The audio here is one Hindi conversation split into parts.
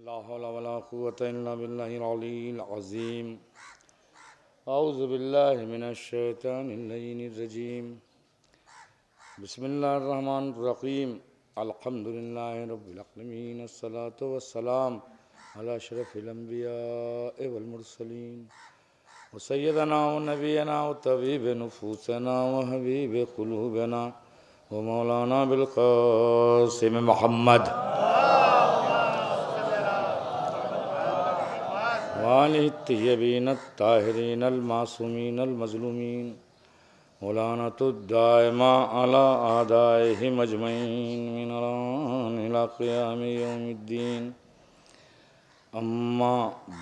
ला हौला वला कुव्वता इल्ला बिल्लाहिल अलीय्यिल अज़ीम। औज़ु बिल्लाहि मिनश शैतानिर रजीम। बिस्मिल्लाहिर रहमानिर रहीम। अल्हम्दुलिल्लाहि रब्बिल आलमीन। अस्सलातु वस्सलाम अला अशरफिल अंबिया'i वल मुरसलीन व सय्यदना व नबियना व तबीब नुफूसना व हबीब क़ुलूबना व मौलाना बिल क़ासिम मुहम्मद वालिहि तय्यबीन ताहिरीन मासूमीन मज़लूमीन मौलानतुद्दाइमा अला आदाइहिम अजमईन मिनल आन इला क़ियाम यौमिद्दीन। अम्मा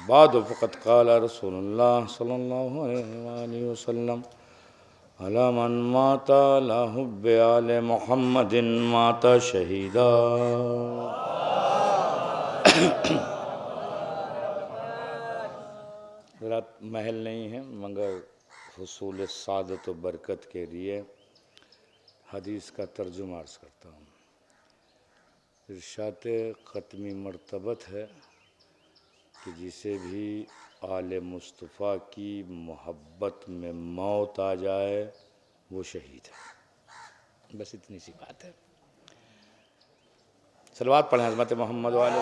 बाद फ़क़द क़ाल रसूलुल्लाह सल्लल्लाहु अलैहि वसल्लम अला मन माता अला हुब्बि आले मुहम्मदिन माता शहीदा। रात महल नहीं है मगर हुसूल सादत व बरकत के लिए हदीस का तर्जुमा अर्ज़ करता हूँ। इरशाद ख़त्मी मर्तबत है कि जिसे भी आले मुस्तफ़ा की मोहब्बत में मौत आ जाए वो शहीद है। बस इतनी सी बात है। सलवात पढ़ें हज़रत मोहम्मद वाले।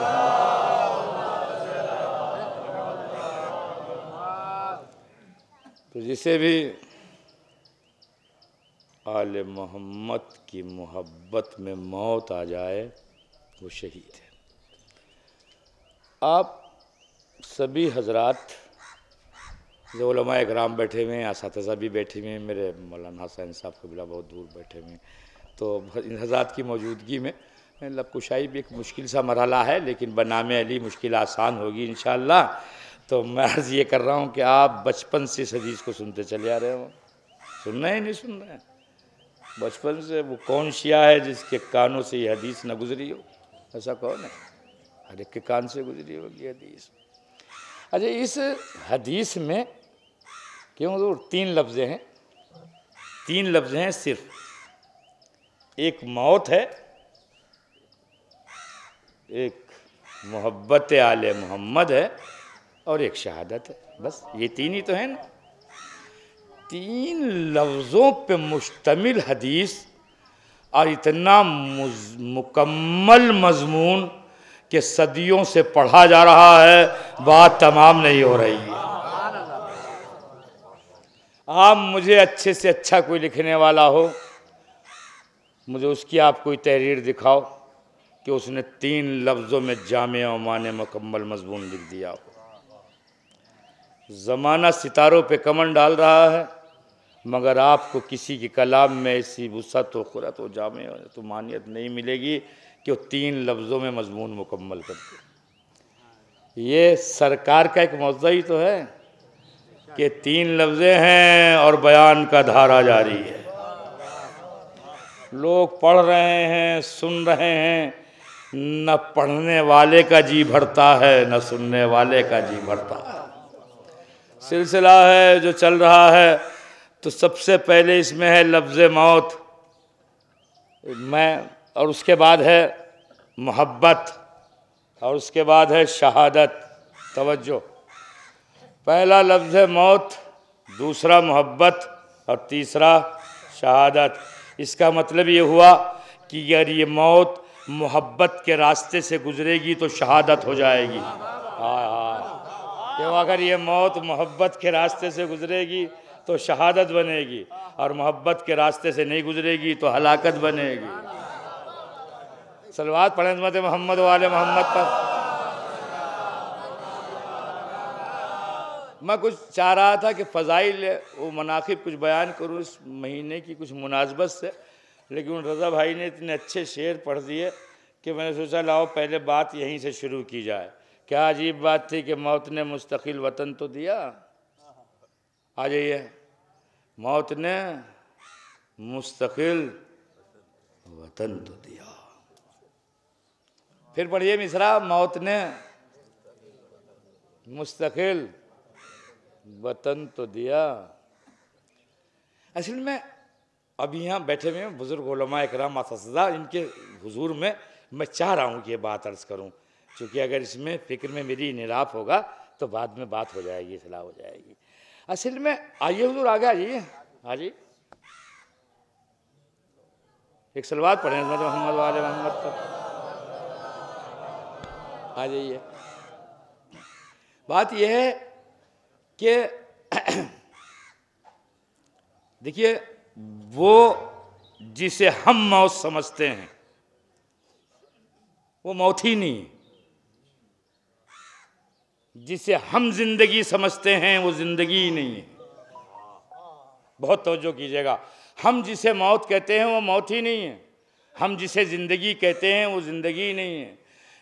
तो जिसे भी आले मोहम्मद की मोहब्बत में मौत आ जाए वो शहीद है। आप सभी हजरात जो उलमा इकराम बैठे हुए हैं, असातिज़ा भी बैठे हुए हैं, मेरे मौलाना हुसैन साहब कबीला बहुत दूर बैठे हुए हैं, तो इन हजरात की मौजूदगी में लबकुशाई भी एक मुश्किल सा मरहला है, लेकिन बनामे अली मुश्किल आसान होगी इंशाअल्लाह। तो मैं अर्ज़ ये कर रहा हूँ कि आप बचपन से इस हदीस को सुनते चले आ रहे हो। सुन रहे हैं नहीं सुन रहे हैं? बचपन से वो कौन शिया है जिसके कानों से ये हदीस न गुजरी हो? ऐसा कौन है? हर एक के कान से गुजरी होगी हदीस। अच्छा, इस हदीस में क्यों तो तीन लफ्ज़ हैं, तीन लफ्ज़ हैं सिर्फ। एक मौत है, एक मोहब्बत आले मोहम्मद है और एक शहादत है। बस ये तीन ही तो है ना। तीन लफ्ज़ों पे मुश्तमिल हदीस और इतना मुकम्मल मज़मून कि सदियों से पढ़ा जा रहा है, बात तमाम नहीं हो रही है। आप मुझे अच्छे से अच्छा कोई लिखने वाला हो, मुझे उसकी आप कोई तहरीर दिखाओ कि उसने तीन लफ्ज़ों में जामे और माने मुकम्मल मज़मून लिख दिया हो। ज़माना सितारों पे कमन डाल रहा है, मगर आपको किसी के कलाम में ऐसी वुसअत व क़ुरत व जामे तो मानियत नहीं मिलेगी कि वो तीन लफ्ज़ों में मज़मून मुकम्मल कर दे। ये सरकार का एक मौज़ा ही तो है कि तीन लफ्ज़ें हैं और बयान का धारा जारी है। लोग पढ़ रहे हैं, सुन रहे हैं, न पढ़ने वाले का जी भरता है न सुनने वाले का जी भरता है। सिलसिला है जो चल रहा है, तो सबसे पहले इसमें है लफ्ज़ मौत, मैं, और उसके बाद है मोहब्बत, और उसके बाद है शहादत। तवज्जो, पहला लफ्ज़ है मौत, दूसरा मोहब्बत और तीसरा शहादत। इसका मतलब ये हुआ कि अगर ये मौत मोहब्बत के रास्ते से गुजरेगी तो शहादत हो जाएगी। हाँ हाँ, क्यों? अगर ये मौत मोहब्बत के रास्ते से गुजरेगी तो शहादत बनेगी, और मोहब्बत के रास्ते से नहीं गुजरेगी तो हलाकत बनेगी। सलवात पढ़ें हज़रत मोहम्मद वाले मोहम्मद पर। मैं कुछ चाह रहा था कि फ़ज़ाइल वो मनाक़िब कुछ बयान करूँ इस महीने की कुछ मुनासबत से, लेकिन उन रज़ा भाई ने इतने अच्छे शेर पढ़ दिए कि मैंने सोचा लाओ पहले बात यहीं से शुरू की जाए। क्या अजीब बात थी कि मौत ने मुस्तकिल वतन तो दिया। आ जाइए, मौत ने मुस्तकिल वतन तो दिया। फिर पढ़िए मिसरा, मौत ने मुस्तकिल वतन तो दिया। असल में अभी यहाँ बैठे हुए बुज़ुर्ग उलमा इकराम असातिज़ा, इनके हुजूर में मैं चाह रहा हूँ कि ये बात अर्ज़ करूँ। क्योंकि अगर इसमें फिक्र में मेरी इनराफ होगा तो बाद में बात हो जाएगी, इस्लाह हो जाएगी। असल में आइए हुजूर आगे आ जाइए, हाँ जी, एक सलवात पढ़ें मोहम्मद वाले मोहम्मद पर, आ जाइए। बात यह है कि देखिए, वो जिसे हम मौत समझते हैं वो मौत ही नहीं, जिसे हम जिंदगी समझते हैं वो जिंदगी ही नहीं है। बहुत तवज्जो कीजिएगा, हम जिसे मौत कहते हैं वो मौत ही नहीं है, हम जिसे जिंदगी कहते हैं वो जिंदगी ही नहीं है।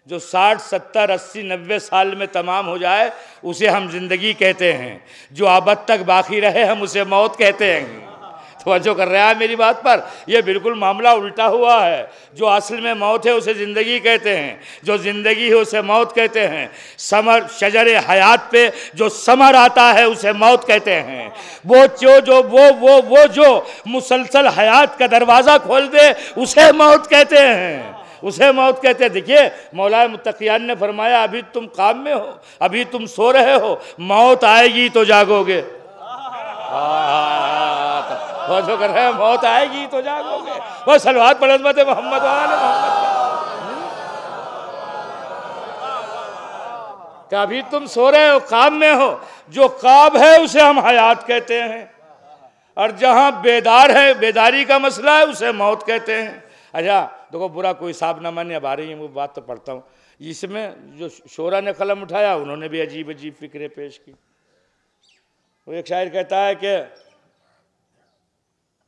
जो 60, 70, 80, 90 साल में तमाम हो जाए उसे हम जिंदगी कहते हैं, जो अबद तक बाकी रहे हम उसे मौत कहते हैं। तवज्जो कर रहा है मेरी बात पर? यह बिल्कुल मामला उल्टा हुआ है। जो असल में मौत है उसे ज़िंदगी कहते हैं, जो ज़िंदगी है उसे मौत कहते हैं। समर शजर हयात पे जो समर आता है उसे मौत कहते हैं। वो जो मुसलसल हयात का दरवाज़ा खोल दे उसे मौत कहते हैं, उसे मौत कहते हैं। देखिए, मौलाए मुत्तकियान ने फरमाया, अभी तुम काम में हो, अभी तुम सो रहे हो, मौत आएगी तो जागोगे। जो कर रहे हैं, मौत आएगी तो जागोगे। वो सलवात पढ़ मत मोहम्मद वाले मोहम्मद। अभी तुम सो रहे हो, काम में हो, जो काम है उसे हम हयात कहते हैं, और जहां बेदार है, बेदारी का मसला है, उसे मौत कहते हैं। अच्छा देखो, बुरा कोई साहब ना माने, अब आ रही है वो बात तो पढ़ता हूँ। इसमें जो शोरा ने कलम उठाया उन्होंने भी अजीब अजीब फिक्रें पेश की। वो एक शायर कहता है कि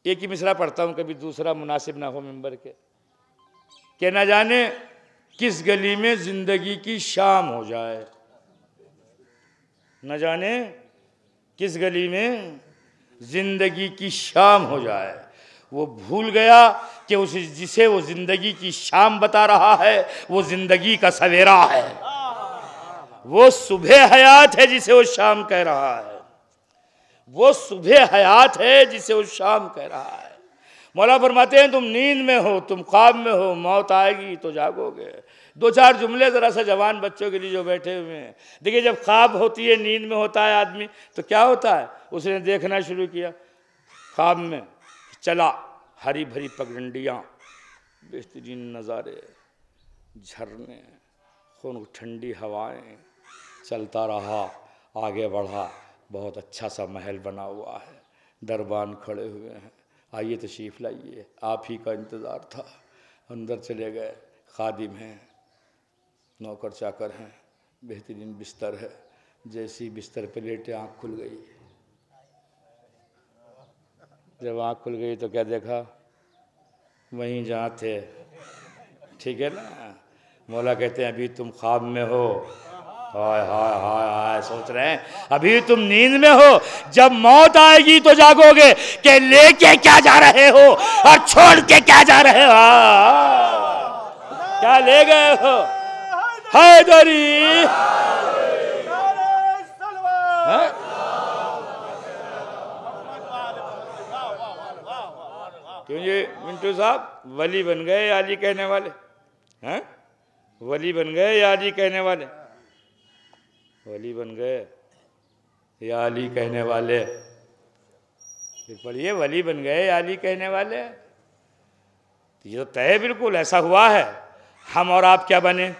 एक ही मिसरा पढ़ता हूँ, कभी दूसरा मुनासिब ना हो मिंबर के, कि न जाने किस गली में जिंदगी की शाम हो जाए, न जाने किस गली में जिंदगी की शाम हो जाए। वो भूल गया कि उसे जिसे वो जिंदगी की शाम बता रहा है वो जिंदगी का सवेरा है। वो सुबह हयात है जिसे वो शाम कह रहा है, वो सुबह हयात है जिसे वो शाम कह रहा है। मौला फरमाते हैं, तुम नींद में हो, तुम ख्वाब में हो, मौत आएगी तो जागोगे। दो चार जुमले ज़रा सा जवान बच्चों के लिए जो बैठे हुए हैं। देखिए, जब ख्वाब होती है, नींद में होता है आदमी, तो क्या होता है? उसने देखना शुरू किया, ख्वाब में चला हरी भरी पगडंडियाँ, बेहतरीन नज़ारे, झरने, खून ठंडी हवाएं, चलता रहा, आगे बढ़ा, बहुत अच्छा सा महल बना हुआ है, दरबान खड़े हुए हैं, आइए तशरीफ़ लाइए, आप ही का इंतज़ार था। अंदर चले गए, खादिम हैं, नौकर चाकर हैं, बेहतरीन बिस्तर है। जैसी बिस्तर पे लेटे आँख खुल गई। जब आँख खुल गई तो क्या देखा? वहीं जहाँ थे, ठीक है ना। मौला कहते हैं, अभी तुम ख्वाब में हो, हाय हाय हाय हाय, सोच रहे हैं अभी तुम नींद में हो, जब मौत आएगी तो जागोगे कि लेके क्या जा रहे हो और छोड़ के क्या जा रहे हो। क्या ले गए हो? हैदरी। क्यों ये मिंटू साहब वली बन गए या अली कहने वाले? हैं? वली बन गए या अली कहने वाले? वली बन गए या अली कहने वाले? फिर पढ़िए, वली बन गए या अली कहने वाले। ये तो तय बिल्कुल ऐसा हुआ है। हम और आप क्या बने?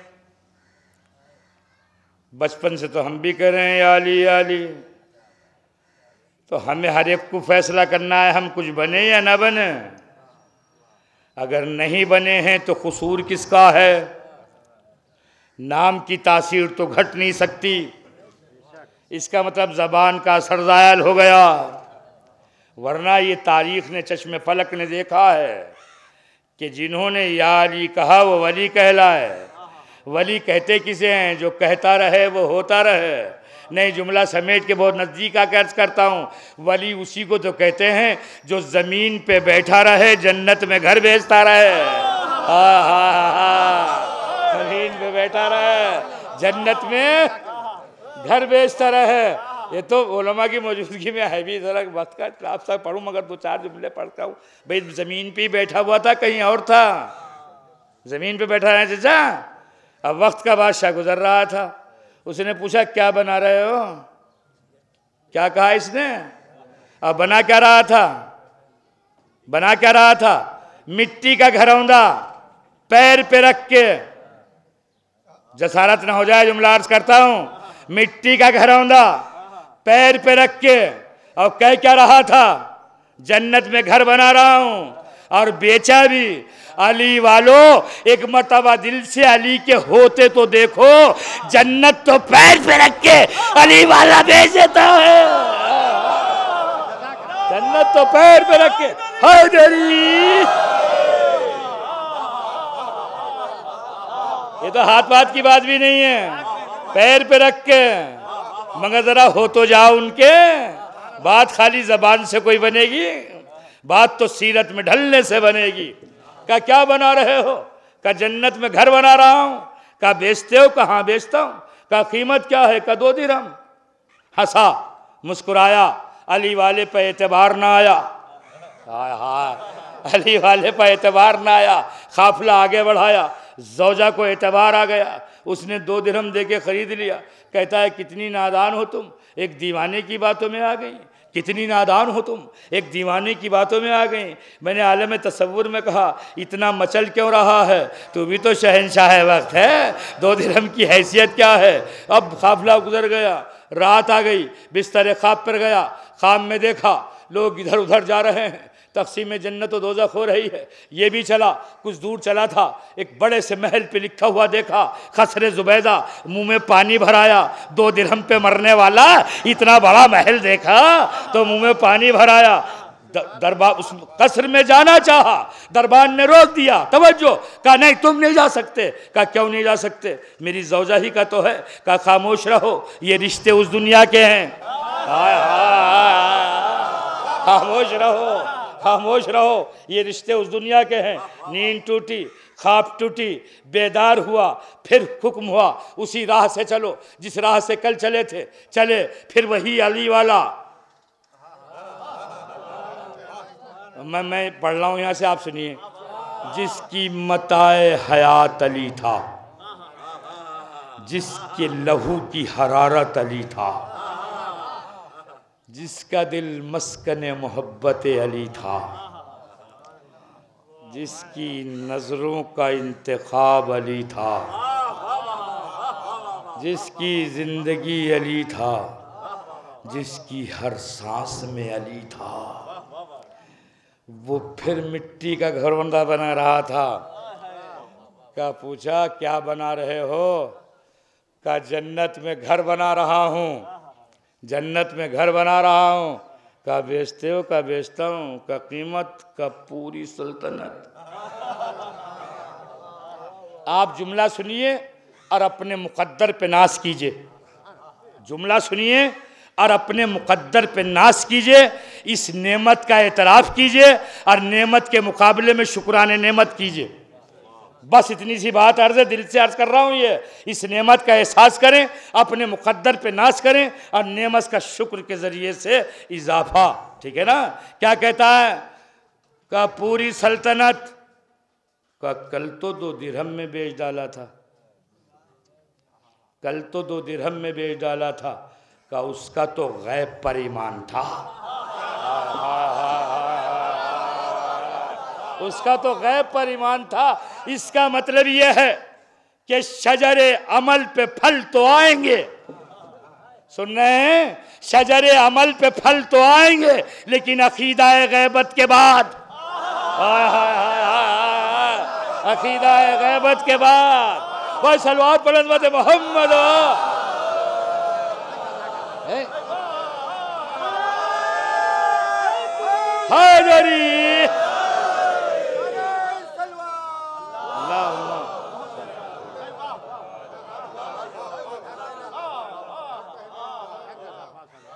बचपन से तो हम भी कह रहे हैं या अली या अली, तो हमें हर एक को फैसला करना है हम कुछ बने या ना बने। अगर नहीं बने हैं तो कसूर किसका है? नाम की तासीर तो घट नहीं सकती, इसका मतलब ज़बान का असर ज़ायल हो गया। वरना ये तारीख़ ने, चश्मे फलक ने देखा है कि जिन्होंने या अली कहा वो वली कहलाए। वली कहते किसे हैं? जो कहता रहे वो होता रहे। नहीं, जुमला समेट के बहुत नज़दीक आकर अर्ज़ करता हूँ, वली उसी को तो कहते हैं जो ज़मीन पे बैठा रहे, जन्नत में घर भेजता रहे। हाँ हाँ हाँ, ज़मीन पे बैठा रहे, जन्नत में घर भेजता रहे। ये तो उलमा की मौजूदगी में है भी। ज़रा वक्त का आप सब पढ़ूँ, मगर दो चार जुमले पढ़ता हूँ। भाई ज़मीन पे ही बैठा हुआ था, कहीं और था? ज़मीन पे बैठा है चाचा? अब वक्त का बादशाह गुजर रहा था, उसने पूछा क्या बना रहे हो? क्या कहा इसने? अब बना क्या रहा था? बना क्या रहा था? मिट्टी का घरौंदा पैर पे रख के, जसारत न हो जाए जुमला अर्ज करता हूं, मिट्टी का घरौंदा पैर पे रख के, और कह क्या रहा था? जन्नत में घर बना रहा हूं, और बेचा भी। अली वालों, एक मर्तबा दिल से अली के होते तो देखो, जन्नत तो पैर पे रख के अली वाला बेच देता है। जन्नत तो पैर पे रख के। हैदरी, ये तो हाथ बात की बात भी नहीं है, पैर पे रख के। मगर जरा हो तो जाओ उनके, बात खाली जबान से कोई बनेगी? बात तो सीरत में ढलने से बनेगी। का क्या बना रहे हो? का जन्नत में घर बना रहा हूं। का बेचते हो? कहाँ बेचता हूं। का कीमत क्या है? का 2 दिरहम। हंसा, मुस्कुराया, अली वाले पे एतबार ना आया। हाय हाय, अली वाले पे एतबार ना आया। काफिला आगे बढ़ाया, जौजा को एतबार आ गया, उसने 2 दिरहम दे के खरीद लिया। कहता है कितनी नादान हो तुम, एक दीवाने की बातों में आ गई। कितनी नादान हो तुम, एक दीवाने की बातों में आ गई। मैंने आलम तसव्वुर में कहा, इतना मचल क्यों रहा है? तू भी तो शहंशाह वक्त है, 2 दिरहम की हैसियत क्या है? अब काफिला गुजर गया, रात आ गई, बिस्तर ख्वाब पर गया। ख्वाब में देखा लोग इधर उधर जा रहे हैं, तक़सीम जन्नत व दोज़ख हो रही है। ये भी चला, कुछ दूर चला था, एक बड़े से महल पे लिखा हुआ देखा, खसरे जुबैदा। मुंह में पानी भराया, 2 दिरहम पे मरने वाला इतना बड़ा महल देखा तो मुंह में पानी भराया। दरबार उस कसर में जाना चाहा, दरबार ने रोक दिया। तवज्जो, कहा नहीं तुम नहीं जा सकते। कहा क्यों नहीं जा सकते? मेरी जौजा ही का तो है। कहा खामोश रहो, ये रिश्ते उस दुनिया के हैं। हाय हाय, खामोश रहो, खामोश रहो, ये रिश्ते उस दुनिया के हैं। नींद टूटी, ख्वाब टूटी, बेदार हुआ, फिर हुक्म हुआ उसी राह से चलो जिस राह से कल चले थे। चले, फिर वही अली वाला। मैं पढ़ रहा हूँ यहाँ से, आप सुनिए। जिसकी मताए हयात अली था, जिसके लहू की हरारत अली था, जिसका दिल मस्कने मोहब्बत अली था, जिसकी नज़रों का इंतखाब अली था, जिसकी ज़िंदगी अली था, जिसकी हर सांस में अली था, वो फिर मिट्टी का घरौंदा बना रहा था। का पूछा क्या बना रहे हो? का जन्नत में घर बना रहा हूँ, जन्नत में घर बना रहा हूँ। का बेचते हो? का बेचता हूँ। का कीमत? का पूरी सल्तनत। आप जुमला सुनिए और अपने मुकद्दर पे नाज कीजिए। जुमला सुनिए और अपने मुकद्दर पे नाज कीजिए, इस नेमत का एतराफ़ कीजिए और नेमत के मुकाबले में शुक्राने नेमत कीजिए। बस इतनी सी बात अर्ज़ है, दिल से अर्ज़ कर रहा हूँ। ये इस नेमत का एहसास करें, अपने मुकद्दर पे नाज करें और नेमत का शुक्र के ज़रिए से इजाफा। ठीक है ना? क्या कहता है? का पूरी सल्तनत। का कल तो 2 दिरहम में बेच डाला था, कल तो 2 दिरहम में बेच डाला था। का उसका तो गैब पर ईमान था, उसका तो गैब पर ईमान था। इसका मतलब यह है कि शजरे अमल पे फल तो आएंगे। सुन रहे हैं? शजरे अमल पे फल तो आएंगे, लेकिन अकीदा गैबत के बाद, अकीदा गैबत के बाद। वह सलवात बुलंद मत मोहम्मद हैदरी।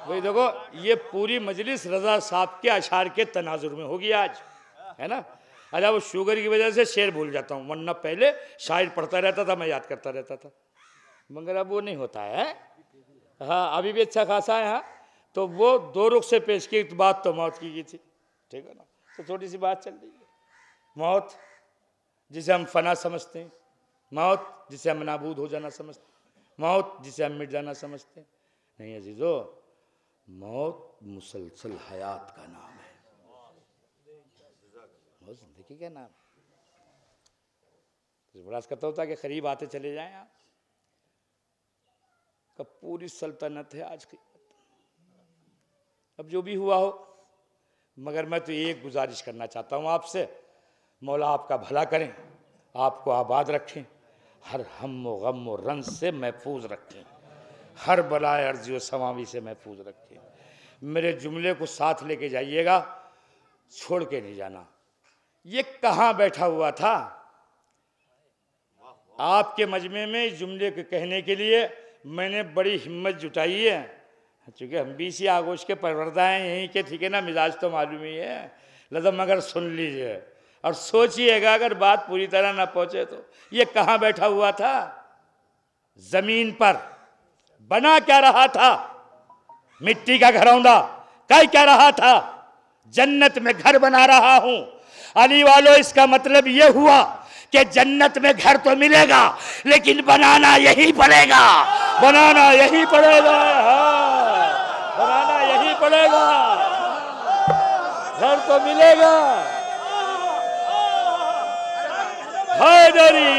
भाई देखो, ये पूरी मजलिस रजा साहब के अशार के तनाजुर में होगी आज, है ना? अच्छा, वो शुगर की वजह से शेर भूल जाता हूँ, वरना पहले शायर पढ़ता रहता था, मैं याद करता रहता था, मगर अब वो नहीं होता है। हाँ, अभी भी अच्छा खासा है। हाँ, तो वो 2 रुख से पेश की बात तो मौत की थी, ठीक है ना? तो थोड़ी सी बात चल रही है, मौत जिसे हम फना समझते हैं, मौत जिसे हम नाबूद हो जाना समझते, मौत जिसे हम मिट जाना समझते। नहीं अजीजो, मौत मुसलसल हयात का नाम है, मौत जिंदगी का नाम। बड़ा करता होता कि करीब आते चले जाएं आप, कब पूरी सल्तनत है आज की। अब जो भी हुआ हो, मगर मैं तो एक गुजारिश करना चाहता हूँ आपसे, मौला आपका भला करें, आपको आबाद रखें, हर हम व गम व रंज से महफूज रखें, हर बलाए अर्जी व समावी से महफूज रखें। मेरे जुमले को साथ लेके जाइएगा, छोड़ के नहीं जाना। ये कहाँ बैठा हुआ था आपके मजमे में इस जुमले को कहने के लिए मैंने बड़ी हिम्मत जुटाई है, चूँकि हम भी इसी आगोश के परवरदा हैं यहीं के, ठीक है ना, मिजाज तो मालूम ही है। लदम मगर सुन लीजिए और सोचिएगा, अगर बात पूरी तरह ना पहुंचे तो। ये कहाँ बैठा हुआ था? जमीन पर। बना क्या रहा था? मिट्टी का घरौंदा। कह क्या रहा था? जन्नत में घर बना रहा हूं। अली वालों, इसका मतलब यह हुआ कि जन्नत में घर तो मिलेगा, लेकिन बनाना यही पड़ेगा, बनाना यही पड़ेगा। हाँ, बनाना यही पड़ेगा, घर तो मिलेगा। हैदरी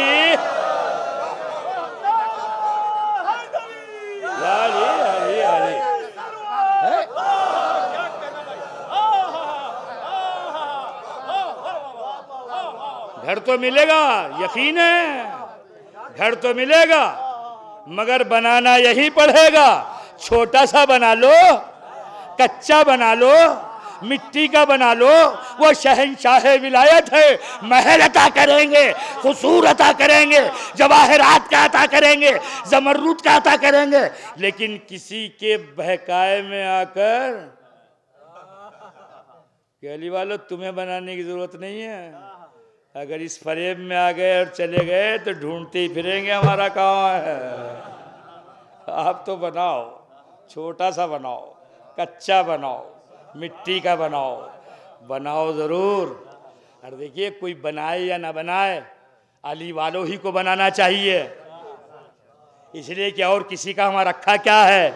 हरी हरी हरी, घर तो मिलेगा, यकीन है, घर तो मिलेगा, मगर बनाना यही पड़ेगा। छोटा सा बना लो, कच्चा बना लो, मिट्टी का बना लो, वो शहंशाह विलायत है। महल अता करेंगे, कुसूर अता करेंगे, जवाहरात का अता करेंगे, जमरूद का अता करेंगे, लेकिन किसी के बहकाए में आकर अली वालों तुम्हें बनाने की जरूरत नहीं है। अगर इस फरेब में आ गए और चले गए तो ढूंढते ही फिरेंगे हमारा कहाँ है। आप तो बनाओ, छोटा सा बनाओ, कच्चा बनाओ, मिट्टी का बनाओ, बनाओ ज़रूर। और देखिए, कोई बनाए या ना बनाए, अली वालों ही को बनाना चाहिए, इसलिए कि और किसी का हमारा रखा क्या है।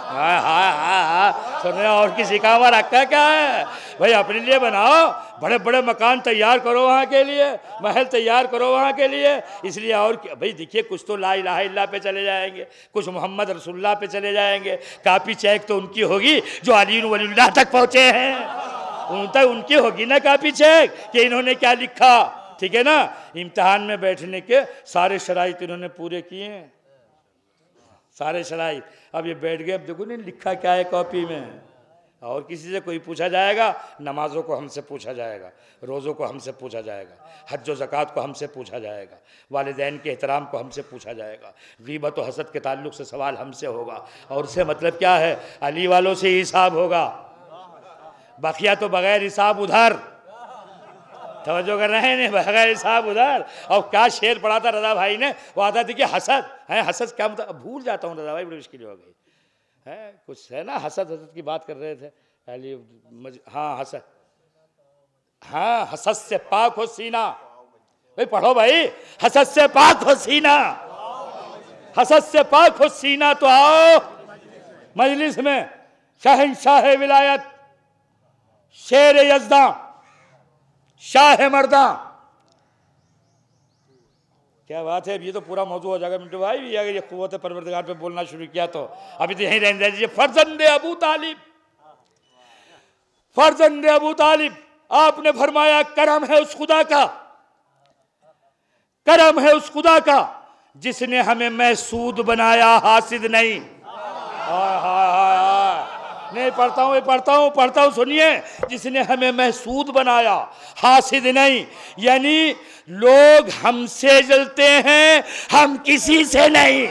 हाँ हाँ हाँ हाँ, सुने, और किसी का हमारा रखा क्या है। भाई अपने लिए बनाओ, बड़े बड़े मकान तैयार करो वहाँ के लिए, महल तैयार करो वहाँ के लिए, इसलिए। और भाई देखिए, कुछ तो ला इलाहा इल्लाह पे चले जाएंगे, कुछ मोहम्मद रसूलुल्लाह पे चले जाएंगे। कापी चेक तो उनकी होगी जो अली वलीउल्लाह तक पहुँचे हैं, उन तक उनकी होगी ना कापी चेक कि इन्होंने क्या लिखा, ठीक है ना। इम्तिहान में बैठने के सारे शराइत इन्होंने पूरे किए हैं, सारे शराइत। अब ये बैठ गए, अब देखो नहीं लिखा क्या है कॉपी में। और किसी से कोई पूछा जाएगा, नमाजों को हमसे पूछा जाएगा, रोज़ों को हमसे पूछा जाएगा, हज व ज़कात को हमसे पूछा जाएगा, वालिदैन के एहतराम को हमसे पूछा जाएगा, ग़ीबत व हसद के ताल्लुक़ से सवाल हमसे होगा। और उससे मतलब क्या है? अली वालों से हिसाब होगा, बकिया तो बग़ैर हिसाब उधर। तवज्जो कर रहे हैं, बग़ैर हिसाब उधर। और क्या शेर पढ़ा था रज़ा भाई ने, वो आता थी कि हसद है, हसद क्या मतलब भूल जाता हूँ रज़ा भाई, बड़ी मुश्किल हो गई है, कुछ है ना, हसद हसद की बात कर रहे थे अली। हाँ हसद, हाँ हसद से पाक हो सीना। भाई पढ़ो भाई, हसद से पाक हो सीना, हसद से पाक हो सीना। तो आओ मजलिस में शहंशाह विलायत, शेर यज़दा, शाह मर्दा। क्या बात है, अब ये तो पूरा मौजू हो जाएगा मिंटू भाई, अगर ये क़ुव्वत परवरदिगार पे बोलना शुरू किया तो। अभी तो यहीं रहने दीजिए। फर्जंद अबू तालिब, फर्जंद अबू तालिब, आपने फरमाया करम है उस खुदा का, करम है उस खुदा का जिसने हमें महसूद बनाया, हासिद नहीं। हाय हाय हाय, नहीं पढ़ता हूँ सुनिए। जिसने हमें महसूद बनाया, हासिद नहीं, यानी लोग हमसे जलते हैं, हम किसी से नहीं।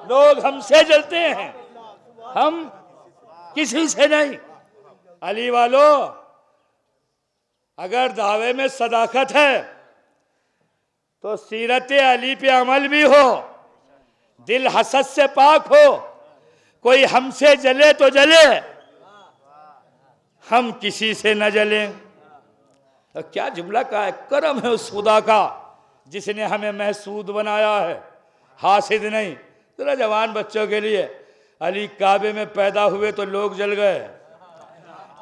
लोग हमसे जलते हैं, हम किसी से नहीं। अली वालों, अगर दावे में सदाकत है तो सीरत अली पे अमल भी हो, दिल हसद से पाक हो। कोई हमसे जले तो जले, हम किसी से न जले। और क्या जुमला का है, करम है उस खुदा का जिसने हमें महसूद बनाया है, हासिद नहीं। जरा जवान बच्चों के लिए, अली काबे में पैदा हुए तो लोग जल गए,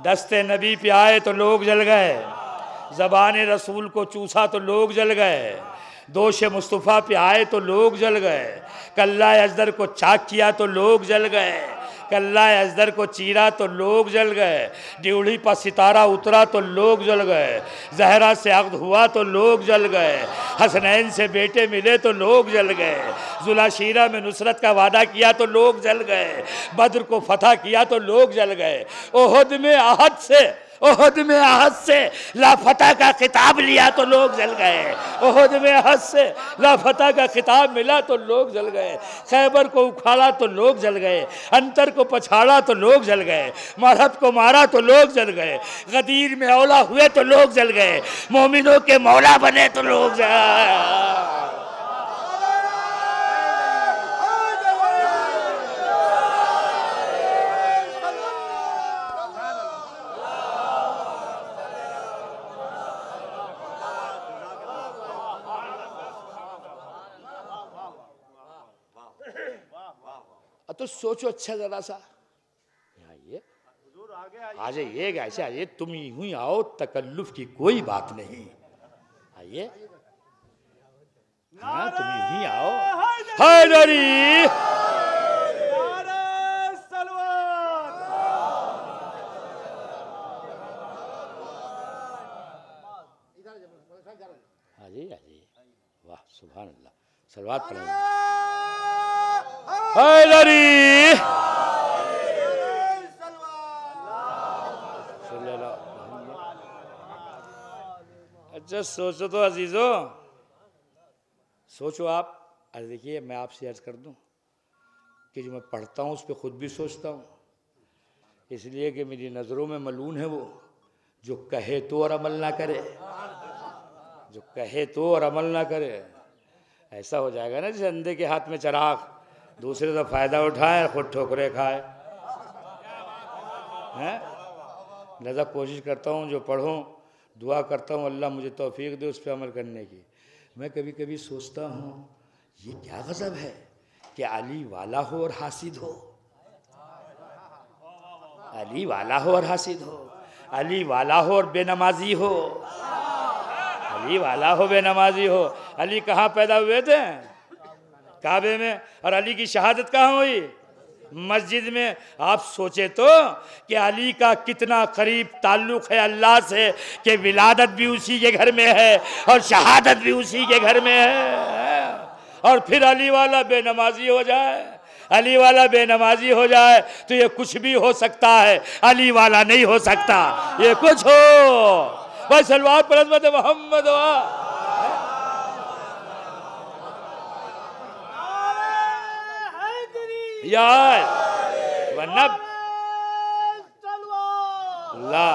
दस्ते नबी पे आए तो लोग जल गए, ज़बान रसूल को चूसा तो लोग जल गए, दोष मुस्तफ़ा पे आए तो लोग जल गए, कल्ला अजदर को चाक किया तो लोग जल गए, कल्ला अजदर को चीरा तो लोग जल गए, ड्यूढ़ी पर सितारा उतरा तो लोग जल गए, जहरा से अक़्द हुआ तो लोग जल गए, हसनैन से बेटे मिले तो लोग जल गए, जुलाशीरा में नुसरत का वादा किया तो लोग जल गए, बद्र को फतह किया तो लोग जल गए, ओहद में आहद से लाफता का खिताब लिया तो लोग जल गए, ओहद में आहद से लाफता का खिताब मिला तो लोग जल गए, खैबर को उखाड़ा तो लोग जल गए, अंतर को पछाड़ा तो लोग जल गए, मरहत को मारा तो लोग जल गए, गदीर में औला हुए तो लोग जल गए, मोमिनों के मौला बने तो लोग जल गए। तो सोचो अच्छा जरा सा, आइए आ जाइए, ऐसे आइए, तुम यूं ही आओ, तकल्लुफ की कोई बात नहीं, आइए, हाँ तुम यूं ही आओ। हैदरी आ जाइए, वाह सुभान अल्लाह, सलवात पढ़ो। हैदरी अच्छा सोचो तो अजीजों, सोचो आप। अरे देखिए मैं आपसे अर्ज कर दूं कि जो मैं पढ़ता हूँ उस पर खुद भी सोचता हूँ, इसलिए कि मेरी नज़रों में मलून है वो जो कहे तो और अमल ना करे, जो कहे तो और अमल ना करे। ऐसा हो जाएगा ना जैसे अंधे के हाथ में चिराग, दूसरे तो फ़ायदा उठाए खुद ठोकरे खाए हैं। लिहाजा कोशिश करता हूँ जो पढ़ूँ, दुआ करता हूँ अल्लाह मुझे तौफीक दे उस पर अमल करने की। मैं कभी कभी सोचता हूँ ये क्या गज़ब है कि अली वाला हो और हासिद हो, अली वाला हो और हासिद हो, अली वाला हो और बेनमाजी हो, अली वाला हो बेनमाजी हो। अली कहाँ पैदा हुए थे? काबे में। और अली की शहादत कहाँ हुई? मस्जिद में। आप सोचे तो कि अली का कितना करीब ताल्लुक़ है अल्लाह से कि विलादत भी उसी के घर में है और शहादत भी उसी के घर में है। और फिर अली वाला बेनमाजी हो जाए, अली वाला बेनमाजी हो जाए तो ये कुछ भी हो सकता है, अली वाला नहीं हो सकता। ये कुछ हो बस सलवात पर हज़रत मोहम्मद यार, वरना ला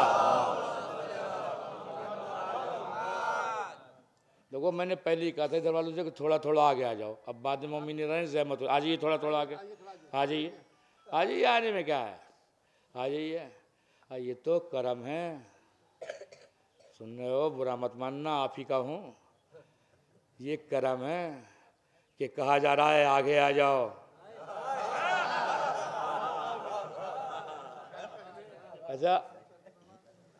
देखो मैंने पहले ही कहा था इधर वालों से कि थोड़ा थोड़ा आगे आ जाओ। अब बाद में मम्मी ने रहे जहमत हो, आ जाइए थोड़ा थोड़ा आगे, आ जाइए, आ जाइए, आने में क्या है, आ जाइए। ये तो करम है, सुन रहे हो, बुरा मत मानना, आप ही का हूँ। ये करम है कि कहा जा रहा है आगे आ जाओ। अच्छा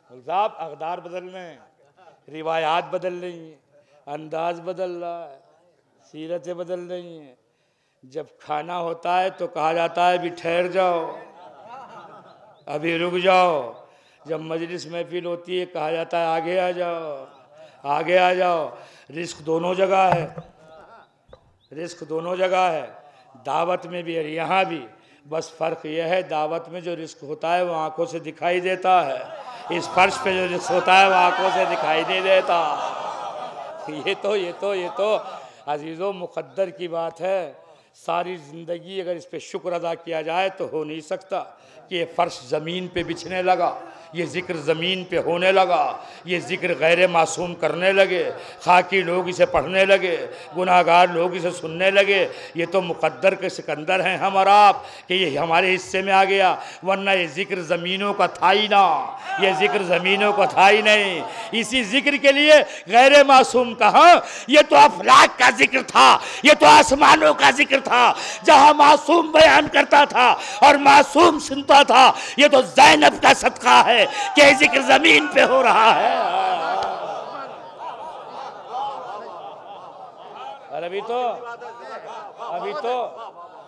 साहब, अक़दार बदल रहे हैं, रिवायात बदल रही हैं, अंदाज बदल रहा है, सीरतें बदल रही हैं। जब खाना होता है तो कहा जाता है अभी ठहर जाओ, अभी रुक जाओ। जब मजलिस महफिल होती है कहा जाता है आगे आ जाओ, आगे आ जाओ। रिस्क दोनों जगह है, रिस्क दोनों जगह है, दावत में भी और यहाँ भी। बस फ़र्क यह है दावत में जो रिस्क होता है वो आंखों से दिखाई देता है, इस फर्श पे जो रिस्क होता है वो आंखों से दिखाई नहीं देता। ये तो अजीज़ों मुक़द्दर की बात है। सारी ज़िंदगी अगर इस पे शुक्र अदा किया जाए तो हो नहीं सकता कि ये फ़र्श ज़मीन पे बिछने लगा, ये ज़िक्र ज़मीन पे होने लगा, ये ज़िक्र गैर मासूम करने लगे, खाकी लोग इसे पढ़ने लगे, गुनाहगार लोग इसे सुनने लगे। ये तो मुक़द्दर के सिकंदर हैं हम और आप कि ये हमारे हिस्से में आ गया, वरना ये ज़िक्र ज़मीनों का था ही ना, ये ज़िक्र ज़मीनों का था ही नहीं। इसी ज़िक्र के लिए गैर मासूम कहा, ये तो अफलाक का ज़िक्र था, ये तो आसमानों का ज़िक्र था, जहाँ मासूम बयान करता था और मासूम सुनता था। ये तो ज़ैनब का सदका है कि ज़िक्र ज़मीन पे हो रहा है। और अभी तो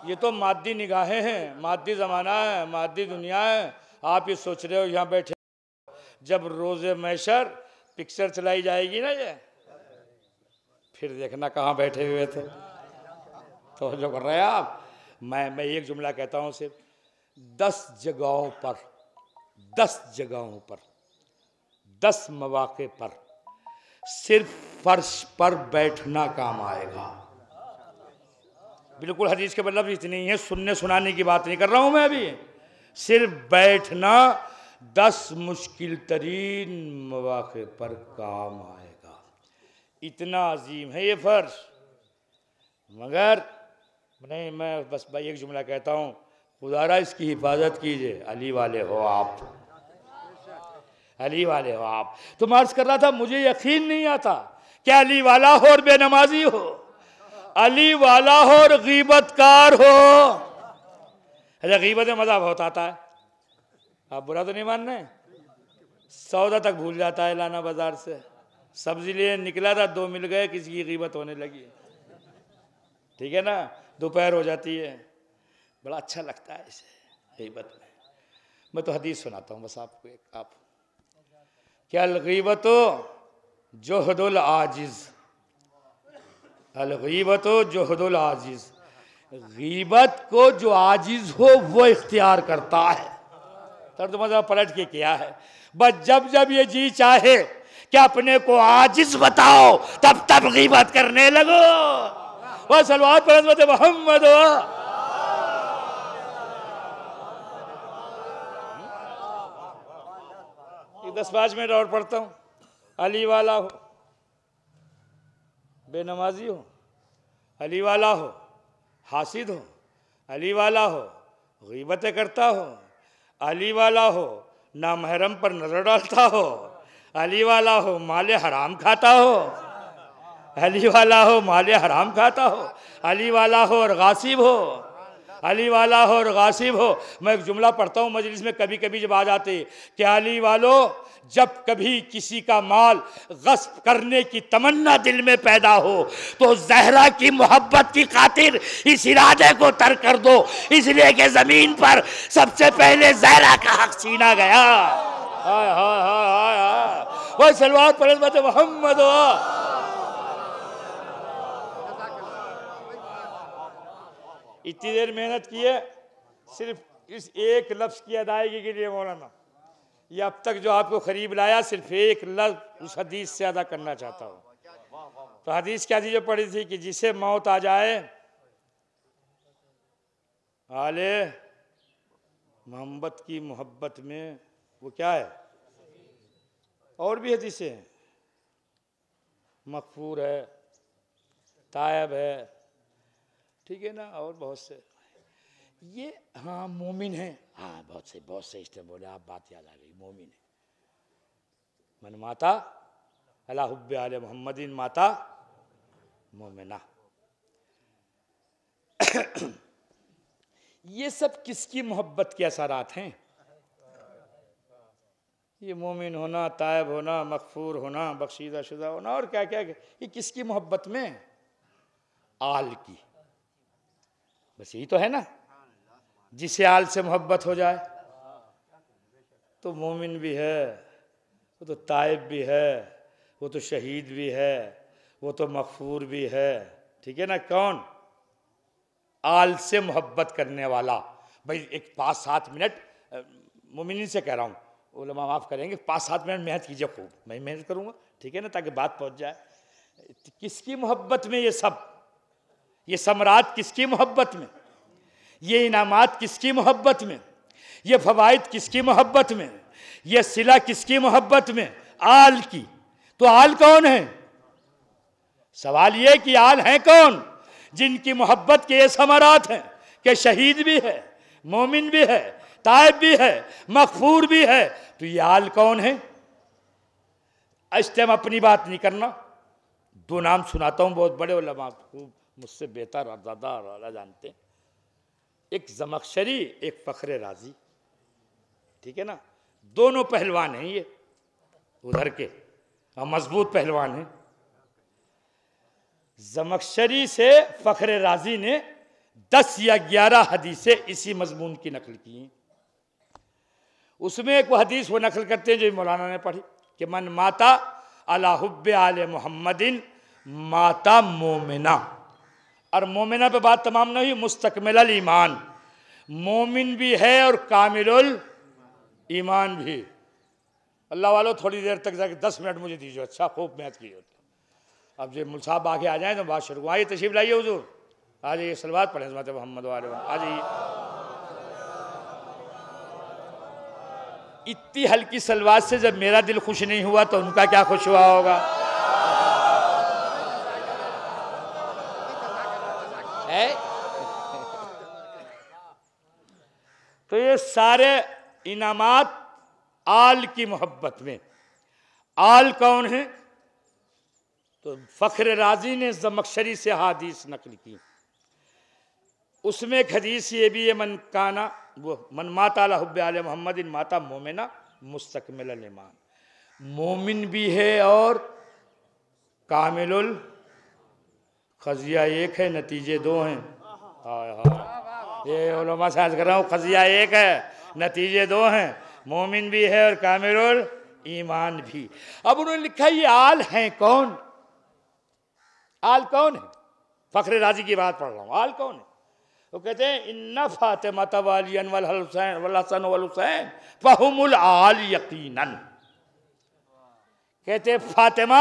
ये तो मादी निगाहें हैं, मादी ज़माना है, मादी दुनिया है। आप ये सोच रहे हो यहाँ बैठे, जब रोज़े मैशर पिक्चर चलाई जाएगी ना, ये फिर देखना कहाँ बैठे हुए थे। तो जो कर रहे हैं आप, मैं एक जुमला कहता हूँ, सिर्फ 10 जगहों पर 10 मौके पर सिर्फ फर्श पर बैठना काम आएगा। बिल्कुल हदीस के मतलब इतनी ही है, सुनने सुनाने की बात नहीं कर रहा हूं मैं अभी। सिर्फ बैठना 10 मुश्किल तरीन मौके पर काम आएगा। इतना अजीम है ये फर्श। मगर नहीं, मैं बस भाई एक जुमला कहता हूँ, खुदारा इसकी हिफाजत कीजिए। अली वाले हो आप, अली वाले हो आप। तो मैं अर्ज कर रहा था, मुझे यकीन नहीं आता क्या अली वाला हो और बेनमाजी हो, अली वाला हो और गीबतकार हो। अच्छा, गीबत में मजा बहुत आता है, आप बुरा तो नहीं मान रहे। सौदा तक भूल जाता है लाना बाजार से, सब्जी लिए निकला था, 2 मिल गए, किसी की गीबत होने लगी, ठीक है ना, दोपहर हो जाती है, बड़ा अच्छा लगता है इसे गीबत में। मैं तो हदीस सुनाता हूँ बस आपको एक, आप क्या, अलगीबतो जोहदुल आजिज, अलगीबतो जोहदुल आजिज, गीबत को जो आजिज हो वो इख्तियार करता है। तर्जुमा पलट के किया है, बस जब जब ये जी चाहे कि अपने को आजिज बताओ, तब तब गीबत करने लगो। वह सलवात पर हज़रत मोहम्मद। 10-5 मिनट और पढ़ता हूँ। अली वाला हो, बेनमाजी हो, अली वाला हो, हासिद हो, अली वाला हो, गीबतें करता हो, अली वाला हो, नामहरम पर नजर डालता हो, अली वाला हो, माले हराम खाता हो, अली वाला हो, माले हराम खाता हो, अली वाला हो और गासिब हो, अली वाला हो और गासिब हो। मैं एक जुमला पढ़ता हूँ मजलिस में कभी कभी जब आ जाते, कि अली वालों, जब कभी किसी का माल गस्ब करने की तमन्ना दिल में पैदा हो तो ज़हरा की मोहब्बत की खातिर इस इरादे को तर्क कर दो, इसलिए कि ज़मीन पर सबसे पहले ज़हरा का हक छीना गया। हाय हाय हाय हाय हाय, वह सलवात पर हज़रत मोहम्मद। इतनी देर मेहनत की है सिर्फ इस एक लफ्ज़ की अदायगी के लिए मौलाना, ये अब तक जो आपको करीब लाया, सिर्फ एक लफ्ज़ उस हदीस से अदा करना चाहता हूँ। तो हदीस क्या थी जो पढ़ी थी, कि जिसे मौत आ जाए आले मोहम्मद की मोहब्बत में, वो क्या है, और भी हदीसें हैं, मगफूर है, तायब है, ठीक है ना, और बहुत से ये, हाँ मोमिन है, हाँ बहुत से इससे बोले आप, बात याद आ गई, मोमिन है। मन माता अला हुब्बे आले मोहम्मदिन माता मोमिना। ये सब किसकी मोहब्बत के असरात हैं? ये मोमिन होना, तायब होना, मगफूर होना, बख्शीदा शुदा होना, और क्या क्या, ये किसकी मोहब्बत में? आल की, बस यही तो है ना। जिसे आल से मोहब्बत हो जाए तो मोमिन भी है, वो तो ताइब भी है, वो तो शहीद भी है, वो तो मगफूर भी है, ठीक है ना। कौन? आल से मोहब्बत करने वाला। भाई एक 5-7 मिनट मोमिन से कह रहा हूँ, उलमा माफ़ करेंगे, 5-7 मिनट मेहनत कीजिए खूब, मैं मेहनत करूँगा, ठीक है ना, ताकि बात पहुँच जाए। किसकी मोहब्बत में ये सब, ये समरात किसकी मोहब्बत में, ये इनामात किसकी मोहब्बत में, ये फवाइद किसकी मोहब्बत में, ये सिला किसकी मोहब्बत में? आल की। तो आल कौन है? सवाल ये कि आल हैं कौन? जिनकी मोहब्बत के ये समरात हैं कि शहीद भी है, मोमिन भी है, ताइब भी है, मगफूर भी है। तो ये आल कौन है? इस टाइम अपनी बात नहीं करना, दो नाम सुनाता हूं, बहुत बड़े उलमा मुझसे बेहतर और ज़्यादा जानते हैं। एक ज़मख़शरी, एक फ़ख्र राज़ी, ठीक है ना। दोनों पहलवान हैं ये उधर के, और मजबूत पहलवान हैं। ज़मख़शरी से फ़ख्र राज़ी ने 10 या 11 हदीसें इसी मजमून की नकल की हैं। उसमें एक वो हदीस वो नकल करते हैं जो मौलाना ने पढ़ी कि मन माता अला हुब्बे आले मोहम्मदिन माता मोमिना। और मोमिना पे बात तमाम नहीं, मुस्तकमिल ईमान, मोमिन भी है और कामिलुल ईमान भी। अल्लाह वालों थोड़ी देर तक जाके 10 मिनट मुझे दीजिए, अच्छा खूब मैच कीजिए। अब जो मुल साहब आगे आ जाए तो बात शुरू। आइए तशरीफ लाइए हुजूर, आ जाइए, सलवात पढ़ें हज़रत मोहम्मद वाले, आ जाइए। इतनी हल्की सलवात से जब मेरा दिल खुश नहीं हुआ तो उनका क्या खुश हुआ होगा? है? तो ये सारे इनामात आल की मोहब्बत में। आल कौन है? तो फ़ख्र राज़ी ने ज़मख़शरी से हदीस नकल की। उसमें एक हदीस ये भी है, मन काना वो मन माता अला हुब्बे आले मोहम्मदिन माता मोमिना मुस्तकमिल ईमान, मोमिन भी है और कामिलुल, खजिया एक है, नतीजे दो हैं। हाय हाय, ये उलमा से अर्ज़ कर रहा हूँ, खजिया एक है, नतीजे दो हैं, मोमिन भी है और कामिलुल ईमान भी। अब उन्होंने लिखा ये आल हैं कौन? आल कौन है? फ़ख्र राज़ी की बात पढ़ रहा हूँ, आल कौन है? वो कहते हैं इन्ना फातिमा वालियन वल हुसैन वल हसन वल हुसैन फहुमुल आल यकीनन। कहते फातिमा,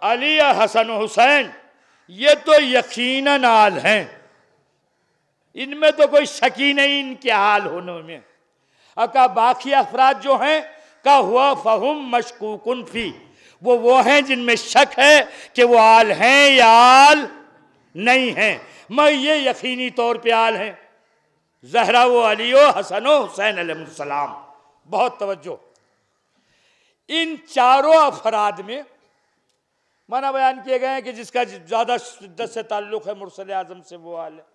अली हसन हुसैन ये तो यकीनन आल हैं, इनमें तो कोई शक ही नहीं इनके आल होने में। अका बाकी अफराद जो हैं का हुआ फहुम मशकूकुन फी, वो हैं जिनमें शक है कि वो आल हैं या आल नहीं हैं। मैं ये यकीनी तौर पे आल हैं। ज़हरा वो अलियो हसनो हुसैन अलैहिस्सलाम। बहुत तवज्जो, इन चारों अफराद में माना बयान किए गए हैं कि जिसका ज़्यादा शिद्दत से ताल्लुक़ है मुरसल आज़म से वो आल है,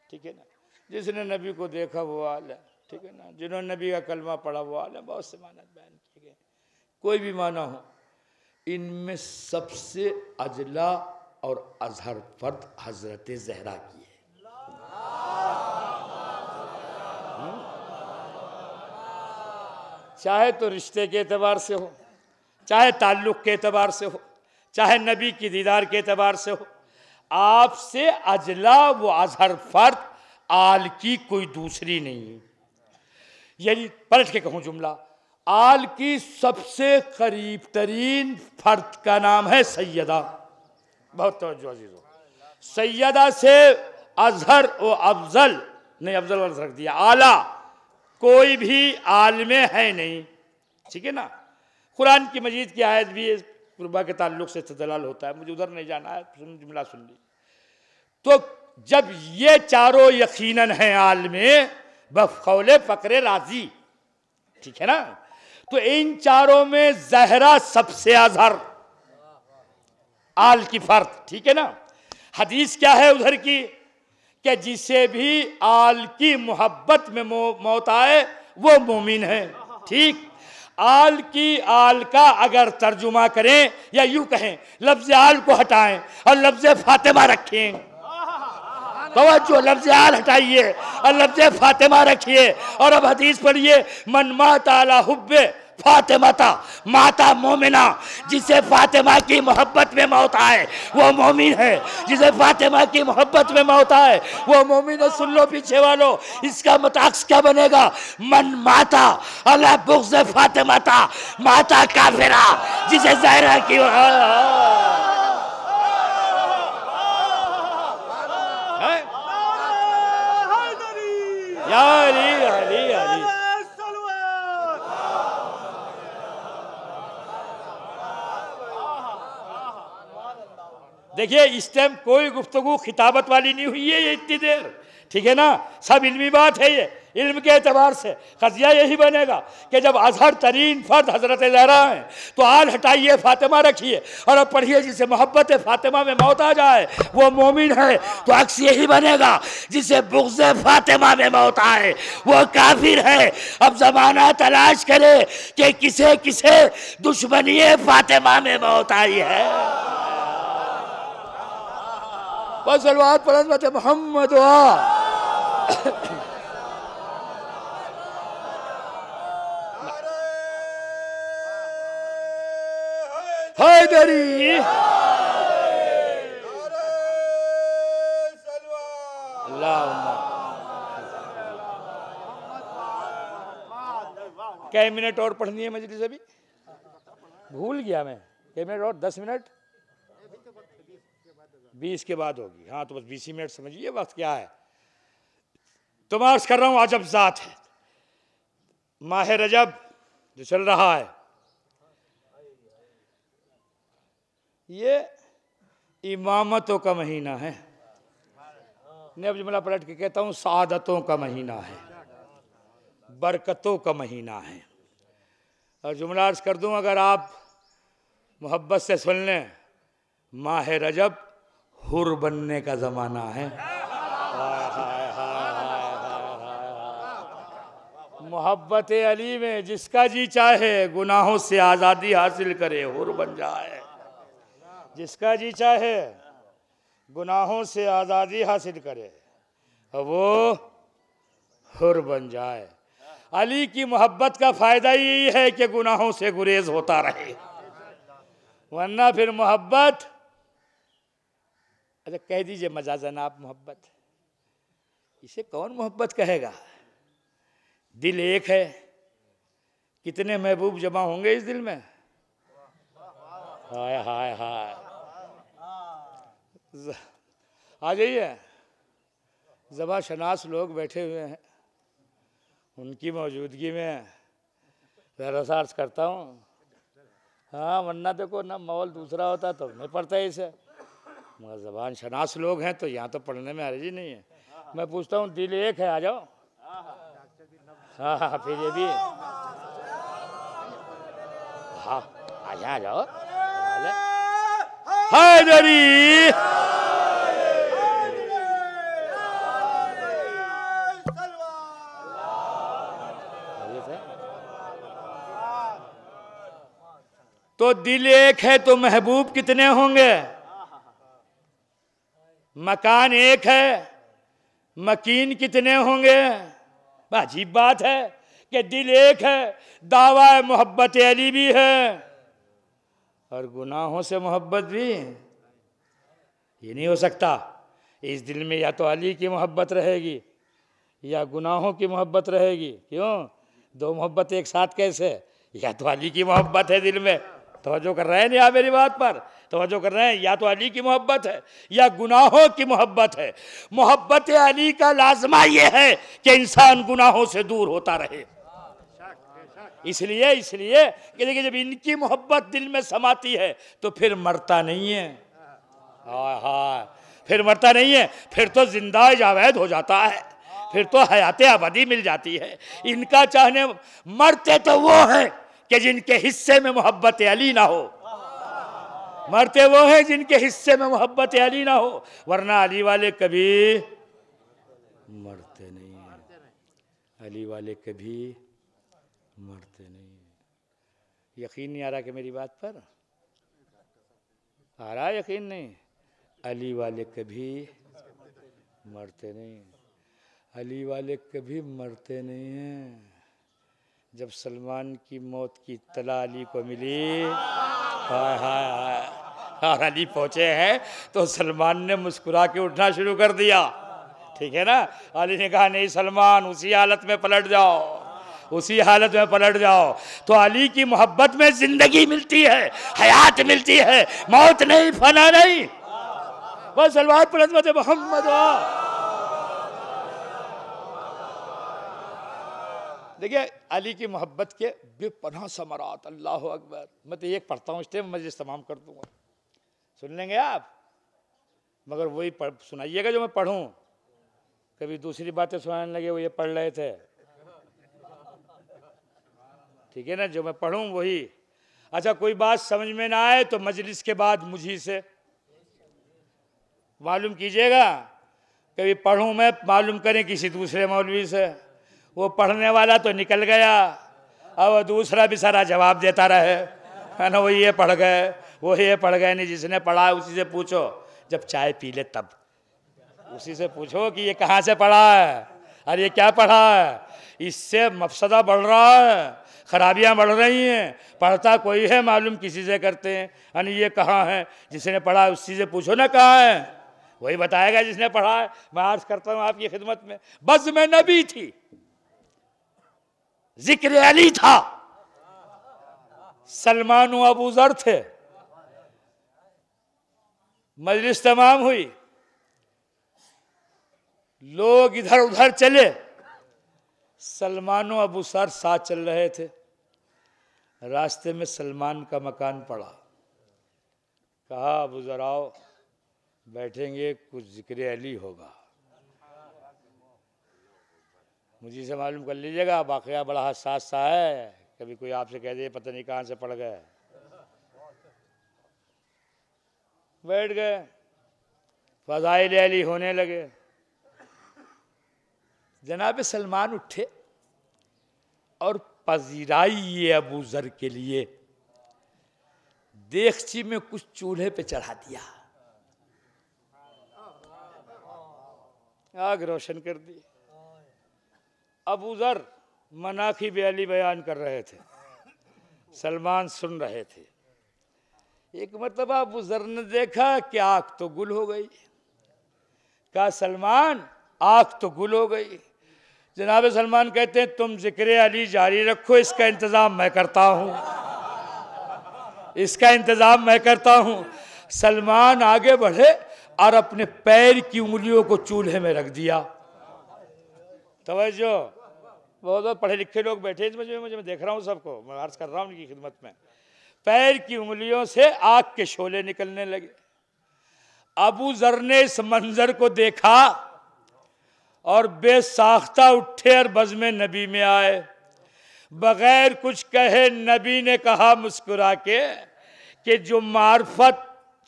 ठीक है ना। जिसने नबी को देखा वो आल है, ठीक है ना। जिन्होंने नबी का कलमा पढ़ा वो आल है। बहुत से माना बयान किए गए, कोई भी माना हो। इनमें सबसे अजला और अजहर फर्द हजरत ज़हरा की है। चाहे तो रिश्ते के एतबार से हो, चाहे ताल्लुक़ के एतबार से हो, चाहे नबी की दीदार के एतबार से हो, आपसे अजला व अजहर फर्द आल की कोई दूसरी नहीं है। यही पलट के कहूँ जुमला, आल की सबसे करीब तरीन फर्द का नाम है सैयदा। बहुत तवज्जो अजीजों, सैयदा से अजहर व अफजल नहीं, अफजल वर्ष रख दिया, आला कोई भी आल में है नहीं, ठीक है ना। कुरान की मजीद की आयत भी कुर्बा के ताल्लुक से इस्तदलाल होता है, मुझे उधर नहीं जाना है, जुमला सुन ली। तो जब ये चारों यकीनन हैं आल में बखौले फ़ख्र राज़ी, ठीक है ना। तो इन चारों में ज़हरा सबसे अजहर आल की फर्द, ठीक है ना। हदीस क्या है उधर की कि जिसे भी आल की मोहब्बत में मौत आए वो मोमिन है, ठीक। आल की, आल का अगर तर्जुमा करें या यूं कहें लफ्ज़ आल को हटाएं और लफ्ज़ फातिमा रखें, तो लफ्ज़ आल हटाइए और लफ्ज़ फातिमा रखिए। और अब हदीस पढ़िए, मन माता अला हुब्बे फातिमाता माता मोमिना, जिसे फातिमा की मोहब्बत में मौत आए वो मोमिन है, जिसे फातिमा की मोहब्बत में मौत आए वो मोमिन है। सुन लो पीछे वालों, इसका मतअक्स क्या बनेगा? मन माता अला बुग़्ज़ फातिमाता माता काफिरा, जिसे ज़हरा की या अली अली अली। देखिए इस टाइम कोई गुफ्तगू खिताबत वाली नहीं हुई है ये इतनी देर, ठीक है ना, सब इल्मी बात है ये। इल्म के एतबार से कज़िया यही बनेगा कि जब अजहर तरीन फर्द हज़रत ज़हरा हैं तो आल हटाइए फातिमा रखिए और अब पढ़िए जिसे मोहब्बत फातिमा में मौत आ जाए वो मोमिन है, तो अक्स यही बनेगा जिसे बुग़्ज़ फातिमा में मौत आए वो काफिर है। अब ज़माना तलाश करे कि किसे किसे दुश्मनी फातिमा में मौत आई है। बस सलवात पर हज़रत मोहम्मद हैदरी कै मिनट और पढ़नी है मजलिस? अभी भूल गया मैं, कै मिनट और? 10 मिनट 20 के बाद होगी। हाँ तो बस 20 मिनट समझिए वक्त क्या है। तो मैं अर्ज कर रहा हूँ अजब ज़ात है माह रजब जो चल रहा है, ये इमामतों का महीना है। मैं अब जुमला पलट के कहता हूँ सआदतों का महीना है, बरकतों का महीना है। और जुमला अर्ज कर दूँ अगर आप मोहब्बत से सुन लें, माह रजब हुर बनने का ज़माना है। मोहब्बत अली में जिसका जी चाहे गुनाहों से आज़ादी हासिल करे हुर बन जाए। जिसका जी चाहे गुनाहों से आज़ादी हासिल करे वो हुर बन जाए। अली की मोहब्बत का फ़ायदा यही है कि गुनाहों से गुरेज होता रहे, वरना फिर मोहब्बत, अच्छा कह दीजिए मजाजन आप मोहब्बत, इसे कौन मोहब्बत कहेगा? दिल एक है, कितने महबूब जमा होंगे इस दिल में? हाय हाय हाय। आ जाइए, ज़बा शनास लोग बैठे हुए हैं, उनकी मौजूदगी में ज़रा सा अर्ज़ करता हूँ। हाँ वरना देखो ना माहौल दूसरा होता तो नहीं पढ़ता इसे, मगर ज़बान शनास लोग हैं तो यहाँ तो पढ़ने में अर्ज़ी नहीं है। मैं पूछता हूँ दिल एक है, आ जाओ। हाँ हाँ फिर ये भी हाँ आ जाओ। हैदरी तो दिल एक है तो महबूब कितने होंगे? मकान एक है, मकीन कितने होंगे? अजीब बात है कि दिल एक है, दावा मोहब्बत अली भी है और गुनाहों से मोहब्बत भी। ये नहीं हो सकता। इस दिल में या तो अली की मोहब्बत रहेगी या गुनाहों की मोहब्बत रहेगी। क्यों? दो मोहब्बत एक साथ कैसे? या तो अली की मोहब्बत है दिल में, तवज्जो कर रहे हैं नहीं आप मेरी बात पर? तवज्जो कर रहे हैं? या तो अली की मोहब्बत है या गुनाहों की मोहब्बत है। मोहब्बत अली का लाजमा ये है कि इंसान गुनाहों से दूर होता रहे। इसलिए कि देखिए जब इनकी मोहब्बत दिल में समाती है तो फिर मरता नहीं है। हाँ फिर मरता नहीं है, फिर तो जिंदा जावेद हो जाता है, फिर तो हयाते अबदी मिल जाती है। इनका चाहने मरते तो वो हैं कि जिनके हिस्से में मोहब्बत अली ना हो, मरते वो हैं जिनके हिस्से में मोहब्बत अली ना हो, वरना अली वाले कभी मरते नहीं हैं। अली वाले कभी मरते नहीं। यकीन नहीं आ रहा कि मेरी बात पर? आ रहा यकीन नहीं? अली वाले कभी मरते नहीं, अली वाले कभी मरते नहीं हैं। जब सलमान की मौत की इत्तला अली को मिली, हाय हाय हाय, और अली पहुँचे हैं तो सलमान ने मुस्कुरा के उठना शुरू कर दिया। ठीक है ना? अली ने कहा नहीं सलमान, उसी हालत में पलट जाओ, उसी हालत में पलट जाओ। तो अली की मोहब्बत में जिंदगी मिलती है, हयात मिलती है, मौत नहीं, फना नहीं। बस सलवात पर हज़रत मोहम्मद देखिए अली की मोहब्बत के बेपनाह समरात, अल्लाह अकबर। मैं तो एक पढ़ता हूँ, इस टाइम मजलिस तमाम कर दूंगा, सुन लेंगे आप, मगर वही सुनाइएगा जो मैं पढ़ूं। कभी दूसरी बातें सुनाने लगे, वो ये पढ़ रहे थे, ठीक है ना, जो मैं पढ़ूं वही। अच्छा, कोई बात समझ में ना आए तो मजलिस के बाद मुझी से मालूम कीजिएगा, कभी पढ़ूं मैं, मालूम करें किसी दूसरे मौलवी से। वो पढ़ने वाला तो निकल गया, अब दूसरा भी सारा जवाब देता रहे, है ना, वो ये पढ़ गए, वो ये पढ़ गए। नहीं, जिसने पढ़ा उसी से पूछो, जब चाय पी ले तब उसी से पूछो कि ये कहाँ से पढ़ा है और ये क्या पढ़ा है। इससे मफसदा बढ़ रहा है, खराबियाँ बढ़ रही हैं। पढ़ता कोई है, मालूम किसी से करते हैं। यानी ये कहाँ है, जिसने पढ़ा उसी से पूछो ना कहाँ है, वही बताएगा जिसने पढ़ा है। मैं अर्ज करता हूँ आपकी खिदमत में, बज़्म में नबी थी, जिक्र अली था, सलमान व अबू ज़र थे। मजलिस तमाम हुई, लोग इधर उधर चले, सलमान व अबू ज़र साथ चल रहे थे। रास्ते में सलमान का मकान पड़ा, कहा अबू ज़र आओ बैठेंगे, कुछ जिक्र अली होगा, मुझे से मालूम कर लीजिएगा। वाक़या बड़ा हसास सा है, कभी कोई आपसे कह दे पता नहीं कहाँ से पड़ गए। बैठ गए, फ़ज़ाइल अली होने लगे। जनाब सलमान उठे और पजीराई ये अबू ज़र के लिए देगची में कुछ चूल्हे पे चढ़ा दिया, आग रोशन कर दी। अबू ज़र मनाक़िब अली बयान कर रहे थे, सलमान सुन रहे थे। एक मरतबा अबू ज़र ने देखा कि आँख तो गुल हो गई। कहा सलमान आँख तो गुल हो गई। जनाब सलमान कहते हैं तुम जिक्र अली जारी रखो, इसका इंतज़ाम मैं करता हूँ, इसका इंतज़ाम मैं करता हूँ। सलमान आगे बढ़े और अपने पैर की उंगलियों को चूल्हे में रख दिया। तवज्जो, बहुत पढ़े लिखे लोग बैठे इस मजमे में, मुझे मैं देख रहा हूँ सबको, मैं अर्ज कर रहा हूँ उनकी खिदमत में। पैर की उंगलियों से आग के शोले निकलने लगे। अबू ज़र ने इस मंजर को देखा और बेसाख्ता उठे और बज़्म नबी में आए। बगैर कुछ कहे नबी ने कहा मुस्कुरा के कि जो मार्फत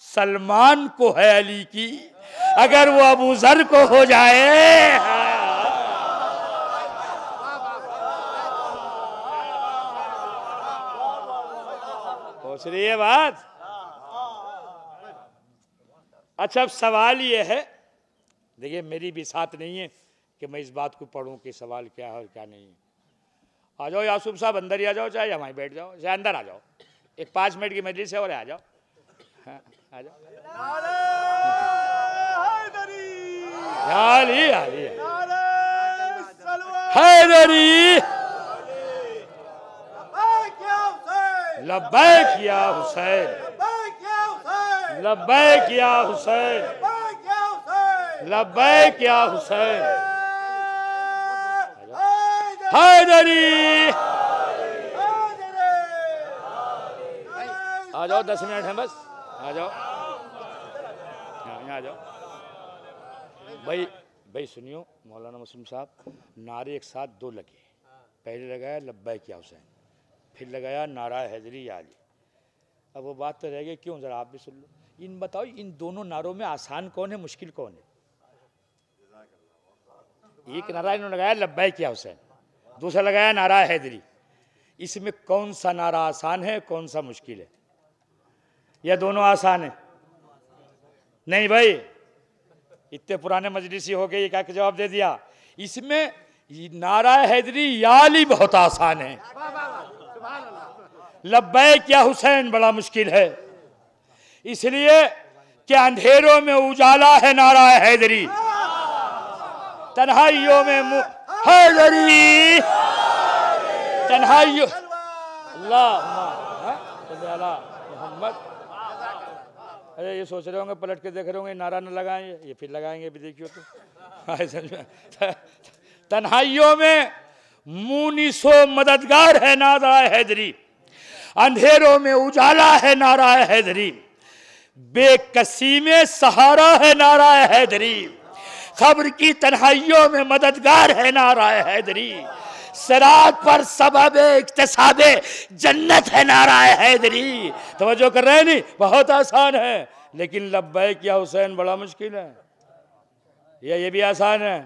सलमान को है अली की, अगर वो अबू ज़र को हो जाए। पहुंच रही है बात। अच्छा, अब सवाल ये है, देखिए मेरी भी साथ नहीं है कि मैं इस बात को पढ़ूं कि सवाल क्या है और क्या नहीं है। आ जाओ यासूब साहब, अंदर ही आ जाओ, चाहे वहीं बैठ जाओ, चाहे अंदर आ जाओ, एक 5 मिनट की मजलिस है और आ जाओ। हाँ, आ जाओ। हैदरी लब्बैक या हुसैन, लब्बैक या हुसैन, लब्बैक या हुसैन। हैदरी आ जाओ, 10 मिनट हैं बस, आ जाओ, यहाँ आ जाओ। भाई सुनियो मौलाना मुस्लिम साहब, नारे एक साथ 2 लगे। पहले लगाया लब्बैक या हुसैन, फिर लगाया नारा हैदरी या अली। अब वो बात तो रह गई, क्यों, ज़रा आप भी सुन लो। इन बताओ, इन दोनों नारों में आसान कौन है, मुश्किल कौन है? एक नारा इन्होंने लगाया लब्बैक या हुसैन, दूसरा लगाया नारा हैदरी। इसमें कौन सा नारा आसान है, कौन सा मुश्किल है? या दोनों आसान है? नहीं भाई, इतने पुराने मजलिसी हो गए, ये क्या जवाब दे दिया। इसमें नारा हैदरी या अली बहुत आसान है, लब्बैक या हुसैन बड़ा मुश्किल है। इसलिए कि अंधेरों में उजाला है नारा हैदरी, तन्हाइयों में हैदरी, तन्हाइयों अल्लाह मोहम्मद। अरे ये सोच रहे होंगे, पलट के देख रहे होंगे, नारा न लगाएंगे, ये फिर लगाएंगे भी, देखियो तो। तन्हाइयों में मुनीसो मददगार है नाराए हैदरी, अंधेरों में उजाला है नाराए हैदरी, बेकसी में सहारा है नाराए हैदरी, खबर की तन्हाइयों में मददगार है नाराए हैदरी, सिरात पर सबब इक्तिसाबे जन्नत है नाराए हैदरी। तवज्जो कर रहे हैं? नहीं, बहुत आसान है, लेकिन लब्बैक या हुसैन बड़ा मुश्किल है। ये भी आसान है?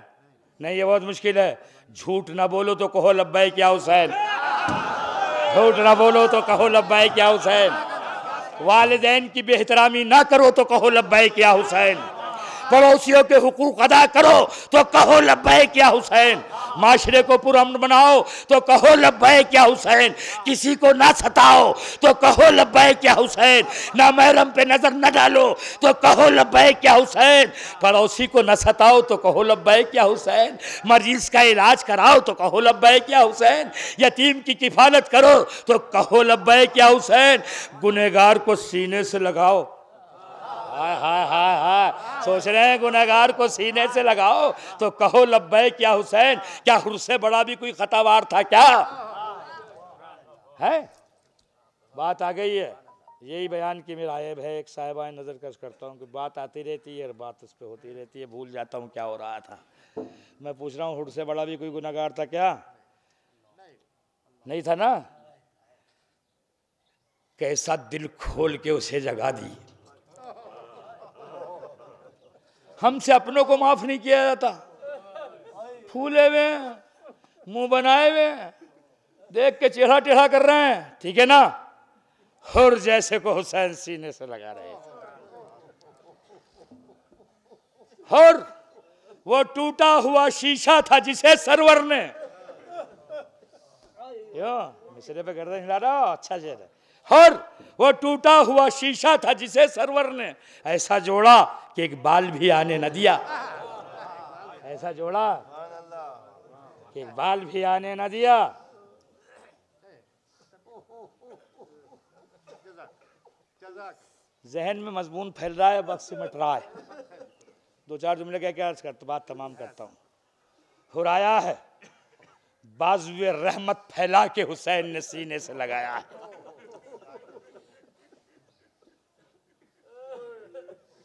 नहीं, ये बहुत मुश्किल है। झूठ ना बोलो तो कहो लब्बैक या हुसैन, झूठ ना बोलो तो कहो लब्बैक या हुसैन, वालिदैन की बेहतरामी ना करो तो कहो लब्बैक या हुसैन, पड़ोसियों के हुकूक अदा करो तो कहो लब्बैक या हुसैन, माशरे को पुरअमन बनाओ तो कहो लब्बैक या हुसैन, किसी को ना सताओ तो कहो लब्बैक या हुसैन, ना महरम पे नजर न डालो तो कहो लब्बैक या हुसैन, पड़ोसी को न सताओ तो कहो लब्बैक या हुसैन, मरीज का इलाज कराओ तो कहो लब्बैक या हुसैन, यतीम की किफालत करो तो कहो लब्बैक या हुसैन, गुनहगार को सीने से लगाओ। हाय हाय हाय हाय, सोच रहे हैं गुनहगार को सीने से लगाओ तो कहो लब्बैक या हुसैन। क्या हुर से बड़ा भी कोई खतावार था क्या है? बात आ गई है। यही बयान की मेरा आयब है। एक साहिबान नजर कश करता हूँ कि बात आती रहती है और बात उस पर होती रहती है, भूल जाता हूँ क्या हो रहा था। मैं पूछ रहा हूँ, हुर से बड़ा भी कोई गुनहगार था क्या? नहीं था ना? कैसा दिल खोल के उसे जगा दी। हमसे अपनों को माफ नहीं किया जाता, फूले हुए मुंह बनाए हुए, देख के चेहरा टेढ़ा कर रहे हैं, ठीक है ना? हुर जैसे को हुसैन सीने से लगा रहे थे। हुर वो टूटा हुआ शीशा था जिसे सरवर ने, मिसरे पे गर्दन हिला रहा, अच्छा शेर है। हुर वो टूटा हुआ शीशा था जिसे सरवर ने ऐसा जोड़ा कि एक बाल भी आने न दिया, ऐसा जोड़ा कि एक बाल भी आने न दिया। जहन में मजमून फैल रहा है, वक्त सिमट रहा है। दो चार जुमले क्या अर्ज करता, बात तमाम करता हूँ। हुराया है बाजुए रहमत फैला के हुसैन ने सीने से लगाया है।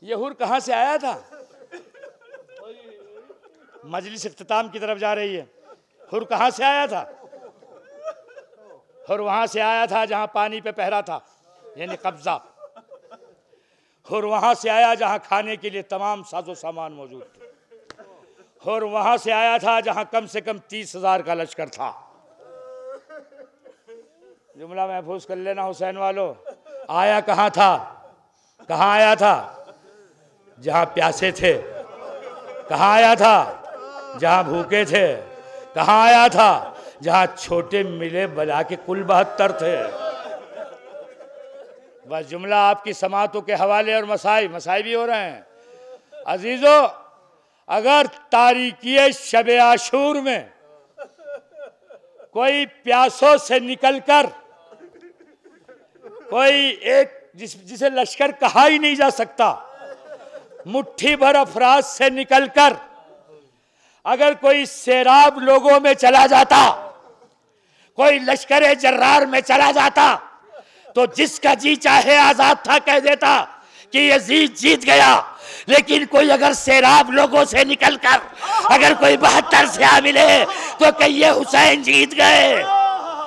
ये हुर कहाँ से आया था? मजलिस इख्तिताम की तरफ जा रही है। हुर कहाँ से आया था? हुर वहाँ से आया था जहाँ पानी पे पहरा था, यानी कब्जा। हुर वहाँ से आया जहाँ खाने के लिए तमाम साजो सामान मौजूद थे। हुर वहाँ से आया था जहाँ कम से कम 30,000 का लश्कर था। जुमला महफूज कर लेना हुसैन वालों। आया कहाँ था? कहाँ आया था? जहाँ प्यासे थे। कहाँ आया था? जहाँ भूखे थे। कहाँ आया था? जहाँ छोटे मिले बला के कुल 72 थे। बस जुमला आपकी समातों के हवाले और मसाई भी हो रहे हैं। अजीजों, अगर तारीकी शब आशूर में कोई प्यासों से निकलकर, कोई एक जिसे लश्कर कहा ही नहीं जा सकता, मुट्ठी भर अफराज से निकलकर अगर कोई सैराब लोगों में चला जाता, कोई लश्कर जर्रार में चला जाता, तो जिसका जी चाहे आजाद था कह देता कि यजीद जीत गया। लेकिन कोई अगर सैराब लोगों से निकलकर अगर कोई 72 से आ मिले तो कहिए हुसैन जीत गए,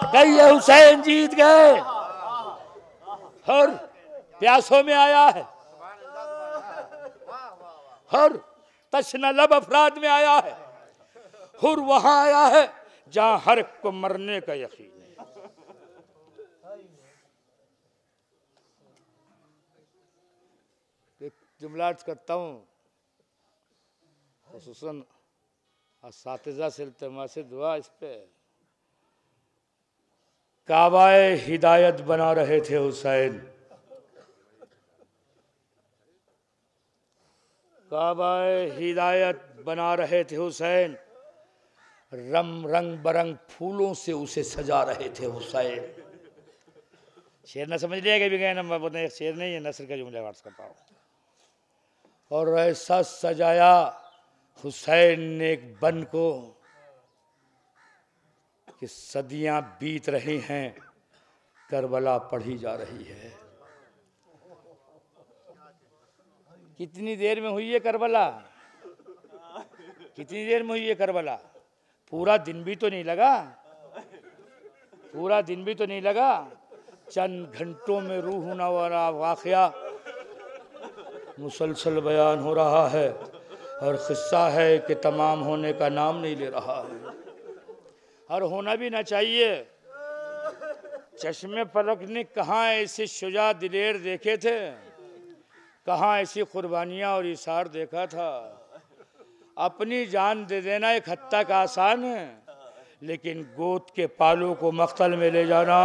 कहिए हुसैन जीत गए। और प्यासों में आया है, हर तशना लब अफराद में आया है। हुर वहां आया है जहां हर एक को मरने का यकीन है। एक जुमला अर्ज करता हूँ, खुसूसन असातिज़ा से इल्तिमास से दुआ इस पे। काबाए हिदायत बना रहे थे हुसैन, काबाए हिदायत बना रहे थे हुसैन, रंग बरंग फूलों से उसे सजा रहे थे हुसैन। शेर न समझ लिया भी गए ना, मैं शेर नहीं है, नस्र का जुमला वार्स करता हूँ। और ऐसा सजाया हुसैन ने एक बन को कि सदियां बीत रही हैं, करबला पढ़ी जा रही है। कितनी देर में हुई है करबला? कितनी देर में हुई है करबला? पूरा दिन भी तो नहीं लगा, पूरा दिन भी तो नहीं लगा। चंद घंटों में रूहुना वाला वाक़या मुसलसल बयान हो रहा है और क़िस्सा है कि तमाम होने का नाम नहीं ले रहा है, और होना भी ना चाहिए। चश्मे फलक ने कहाँ ऐसे शुजा दिलेर देखे थे, कहाँ ऐसी कुर्बानियाँ और इसार देखा था। अपनी जान दे देना एक हद तक आसान है, लेकिन गोद के पालों को मख्तल में ले जाना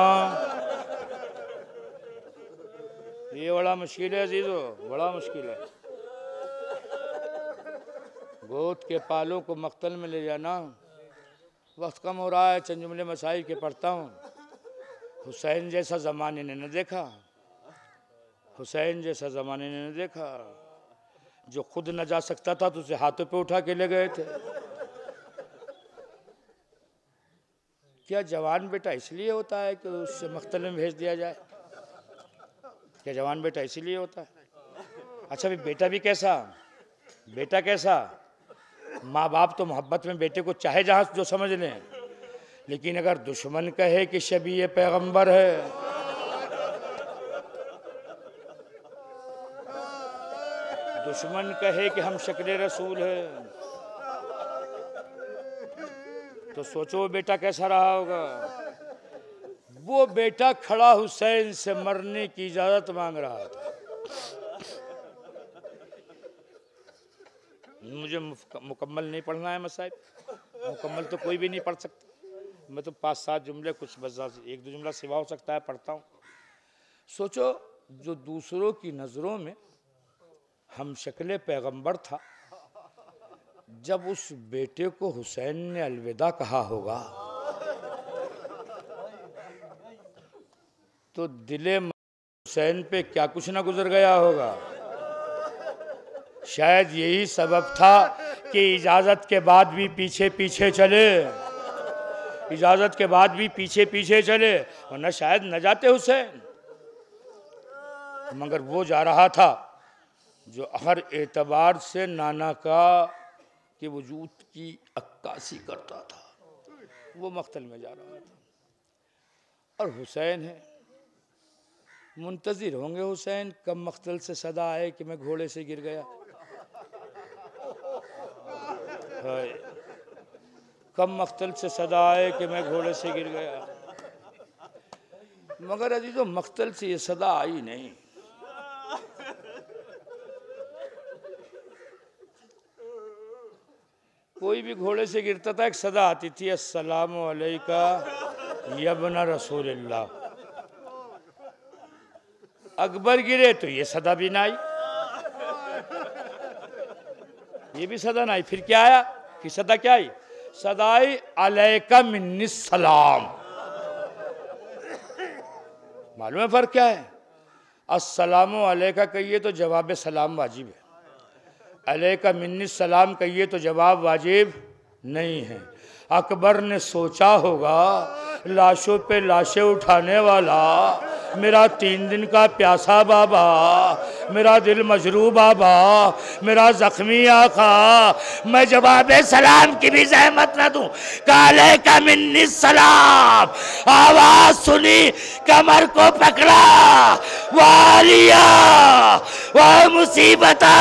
ये बड़ा मुश्किल है अजीजो, बड़ा मुश्किल है। गोद के पालों को मख्तल में ले जाना। वक्त कम हो रहा है, चंद जुमले मसाइल के पढ़ता हूँ। हुसैन जैसा ज़माने ने न देखा, हुसैन जैसा ज़माने ने न देखा। जो खुद न जा सकता था तो उसे हाथों पे उठा के ले गए थे। क्या जवान बेटा इसलिए होता है कि उससे मख्तल में भेज दिया जाए? क्या जवान बेटा इसीलिए होता है? अच्छा भी बेटा भी कैसा, बेटा कैसा? माँ बाप तो मोहब्बत में बेटे को चाहे जहाँ जो समझ लें, लेकिन अगर दुश्मन कहे कि शबीह पैगंबर है, दुश्मन कहे कि हम शक्ल रसूल है, तो सोचो वो बेटा कैसा रहा होगा। वो बेटा खड़ा हुसैन से मरने की इजाजत मांग रहा था। मुझे मुकम्मल नहीं पढ़ना है मसाइब, मुकम्मल तो कोई भी नहीं पढ़ सकता। मैं तो 5-7 जुमले, कुछ बस 1-2 जुमला सिवा हो सकता है, पढ़ता हूँ। सोचो जो दूसरों की नज़रों में हम शक्ल पैगंबर था, जब उस बेटे को हुसैन ने अलविदा कहा होगा तो दिले हुसैन पे क्या कुछ ना गुजर गया होगा। शायद यही सबब था कि इजाज़त के बाद भी पीछे पीछे चले, इजाज़त के बाद भी पीछे पीछे चले, वरना शायद न जाते हुसैन। मगर वो जा रहा था जो हर एतबार से नाना का के वजूद की अक्कासी करता था, वो मख्तल में जा रहा था। और हुसैन है, मुंतज़िर होंगे हुसैन कब मख्तल से सदा आए कि मैं घोड़े से गिर गया। कब मख्तल से सदा आए कि मैं घोड़े से गिर गया। मगर अजीजों मख्तल से ये सदा आई नहीं। कोई भी घोड़े से गिरता था एक सदा आती थी, अस्सलामु अलैका यब्ना रसूलिल्लाह। अकबर गिरे तो ये सदा भी ना आई, ये भी सदा ना आई। फिर क्या आया कि सदा क्या आई? सदा आई अलैका मिन्निस सलाम। मालूम है फर्क क्या है? अस्सलामु अलैका कहिए तो जवाब सलाम वाजिब है, अलैका मिन्निस सलाम कहिए तो जवाब वाजिब नहीं है। अकबर ने सोचा होगा लाशों पे लाशें उठाने वाला मेरा 3 दिन का प्यासा बाबा, मेरा दिल मजरू बाबा, मेरा जख्मी आका, मैं जवाब सलाम की भी जहमत न दूं। काले का मिन्नी सलाम, आवाज सुनी, कमर को पकड़ा, वालिया वह मुसीबता।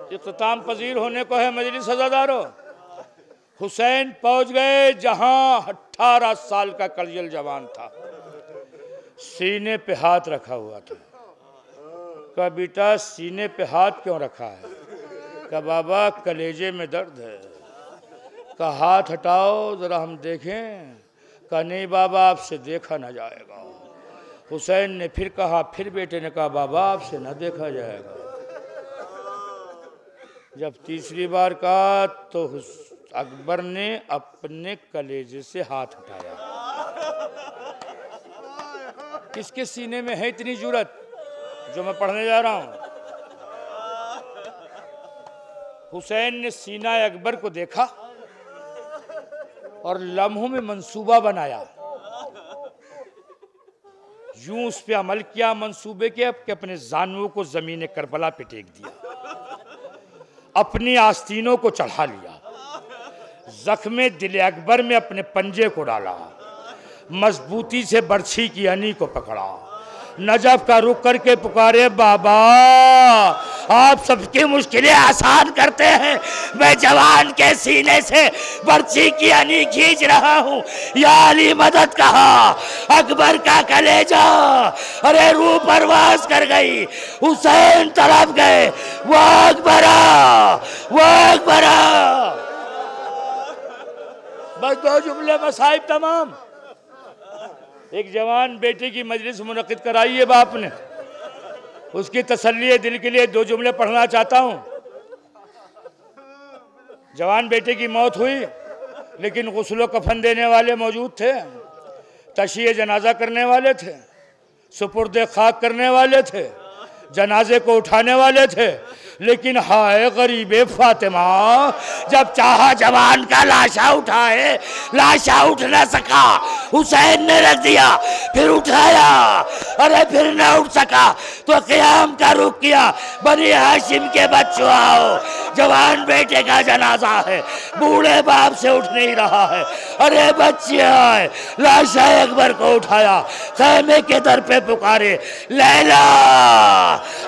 इख्तिताम पजीर होने को है मजलिस हज़ादारो। हुसैन पहुंच गए जहां 18 साल का कलियल जवान था, सीने पे हाथ रखा हुआ था। कहा बेटा सीने पे हाथ क्यों रखा है? कहा बाबा कलेजे में दर्द है। कहा हाथ हटाओ जरा हम देखें। कहा नहीं बाबा आपसे देखा ना जाएगा। हुसैन ने फिर कहा, फिर बेटे ने कहा बाबा आपसे न देखा जाएगा। जब तीसरी बार कहा तो अकबर ने अपने कलेजे से हाथ हटाया। किसके सीने में है इतनी जुर्रत जो मैं पढ़ने जा रहा हूं? हुसैन ने सीना अकबर को देखा और लम्हों में मंसूबा बनाया, यूं उस पे अमल किया मंसूबे के कि अपने जानवों को जमीन करबला पे टेक दिया, अपनी आस्तीनों को चढ़ा लिया, जख्मे दिल अकबर में अपने पंजे को डाला, मजबूती से बर्छी की अनी को पकड़ा, नजफ का रुख करके पुकारे बाबा आप सबकी मुश्किलें आसान करते हैं, मैं जवान के सीने से बर्छी की अनी खींच रहा हूँ, या अली मदद कहा, अकबर का कलेजा अरे रूह परवास कर गई, हुसैन तरफ गए, वो अकबरा वो अकबरा। बस दो जुमले मसाइब तमाम। एक जवान बेटे की मजलिस मुनक्किद कराई है बाप ने, उसकी तसल्ली दिल के लिए दो जुमले पढ़ना चाहता हूँ। जवान बेटे की मौत हुई लेकिन गुस्ल कफन देने वाले मौजूद थे, तशिए जनाजा करने वाले थे, सुपुर्द खाक करने वाले थे, जनाजे को उठाने वाले थे, लेकिन हाय गरीबे फातिमा, जब चाहा जवान का लाशा उठाए, लाशा उठ न सका, हुसैन ने रख दिया, फिर उठाया, अरे फिर न उठ सका तो क़याम का रुख किया, बनी हाशिम के बच्चों आओ, जवान बेटे का जनाजा है, बूढ़े बाप से उठ नहीं रहा है, अरे बच्चे आए, लाशा अकबर को उठाया, खैमे के दर पे पुकारे, लैला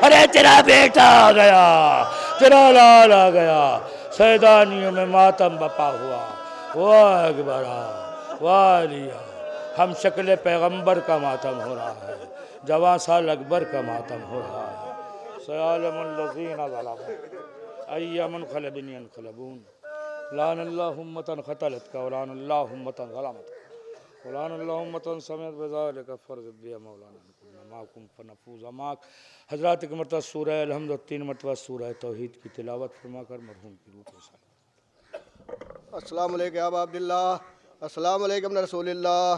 अरे तेरा बेटा आ गया, तेरा लाल आ गया, सैदानियों में मातम बपा हुआ, वाह अकबरा वाह लिया, हम शक्ल पैगंबर का मातम हो रहा है, जवां साल अकबर का मातम हो रहा है, सयालमुल्लज़ीना ज़लमू अय्यमन ख़लबिन यनक़लबून, लानल्लाहु उम्मतन ख़तलत का वलानल्लाहु उम्मतन ज़लमत वलानल्लाहु उम्मतन समिअत बिज़ालिका फ़र्ज़ बिया मौलाना माकुम फनफूज़ माक। हज़रात एक मरतबा सूरह अलहम्द और 3 मरतबा सूरह तौहीद की तिलावत फरमाकर मरहूम की रूह को सलाम। अस्सलामु अलैका अबा अब्दुल्लाह, अस्सलामु अलैकुम रसूलुल्लाह,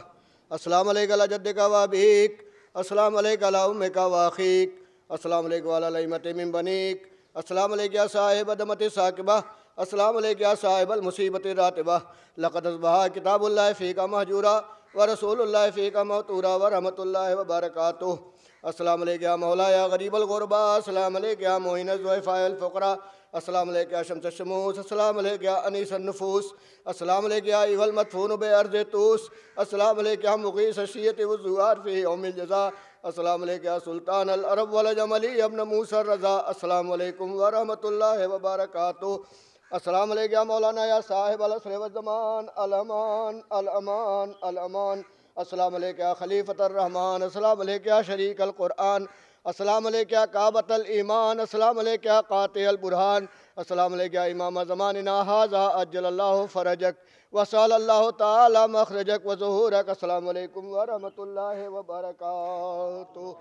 अस्सलामु अलैका अला जद्दिका व अबीक, अस्सलामु अलैका अला उम्मिका व अखीक, अस्सलामु अलैका अला लइमति मिन बनीक, अस्सलामु अलैका या साहिब अदमति साकिबा, अस्सलामु अलैका या साहिबल मुसीबति रातिबा, लक़द अस्बहा किताबुल्लाहि फ़ीका महजूरा व रसूलुल्लाहि फ़ीका मौतूरा व रहमतुल्लाहि व बरकातुहू। अस्सलामु अलैका या मौला या गरीबल गुरबा, अस्सलामु अलैका या मुइनज़ ज़ुअफ़ाइल फ़ुक़रा, अस्सलामु अलैका या शम्स शमूस, अस्सलामु अलैका या अनीस अन्नुफूस, अस्सलामु अलैका या अय्युहल मदफ़ून बिअर्ज़ तूस, अस्सलामु अलैका या मुग़ीस अश्शिय्यति वज़्ज़ुआर फ़ी यौमिल जज़ा, अस्सलामु अलैका या सुल्तान अल अरब वल जमली इब्न मूसा रज़ा, अस्सलामु अलैकुम व रहमतुल्लाहि व बरकातुहू। अस्सलामु अलैका या मौलाना या साहिब अल असर व ज़मान, अल अमान अल अमान अल अमान, अस्सलामु अलैका या खलीफतुर रहमान, अस्सलामु अलैका या शरीकल कुरआन, अस्सलामु अलैका या काबतल ईमान, अस्सलामु अलैका या कातिल बुरहान, अस्सलामु अलैका या इमाम ज़मानिना हाज़ा अज्जलल्लाहु फ़रजक व सल्लल्लाहु तआला मख़रजक व ज़ुहूरक। अस्सलामु अलैकुम व रहमतुल्लाहि व बरकातुहू।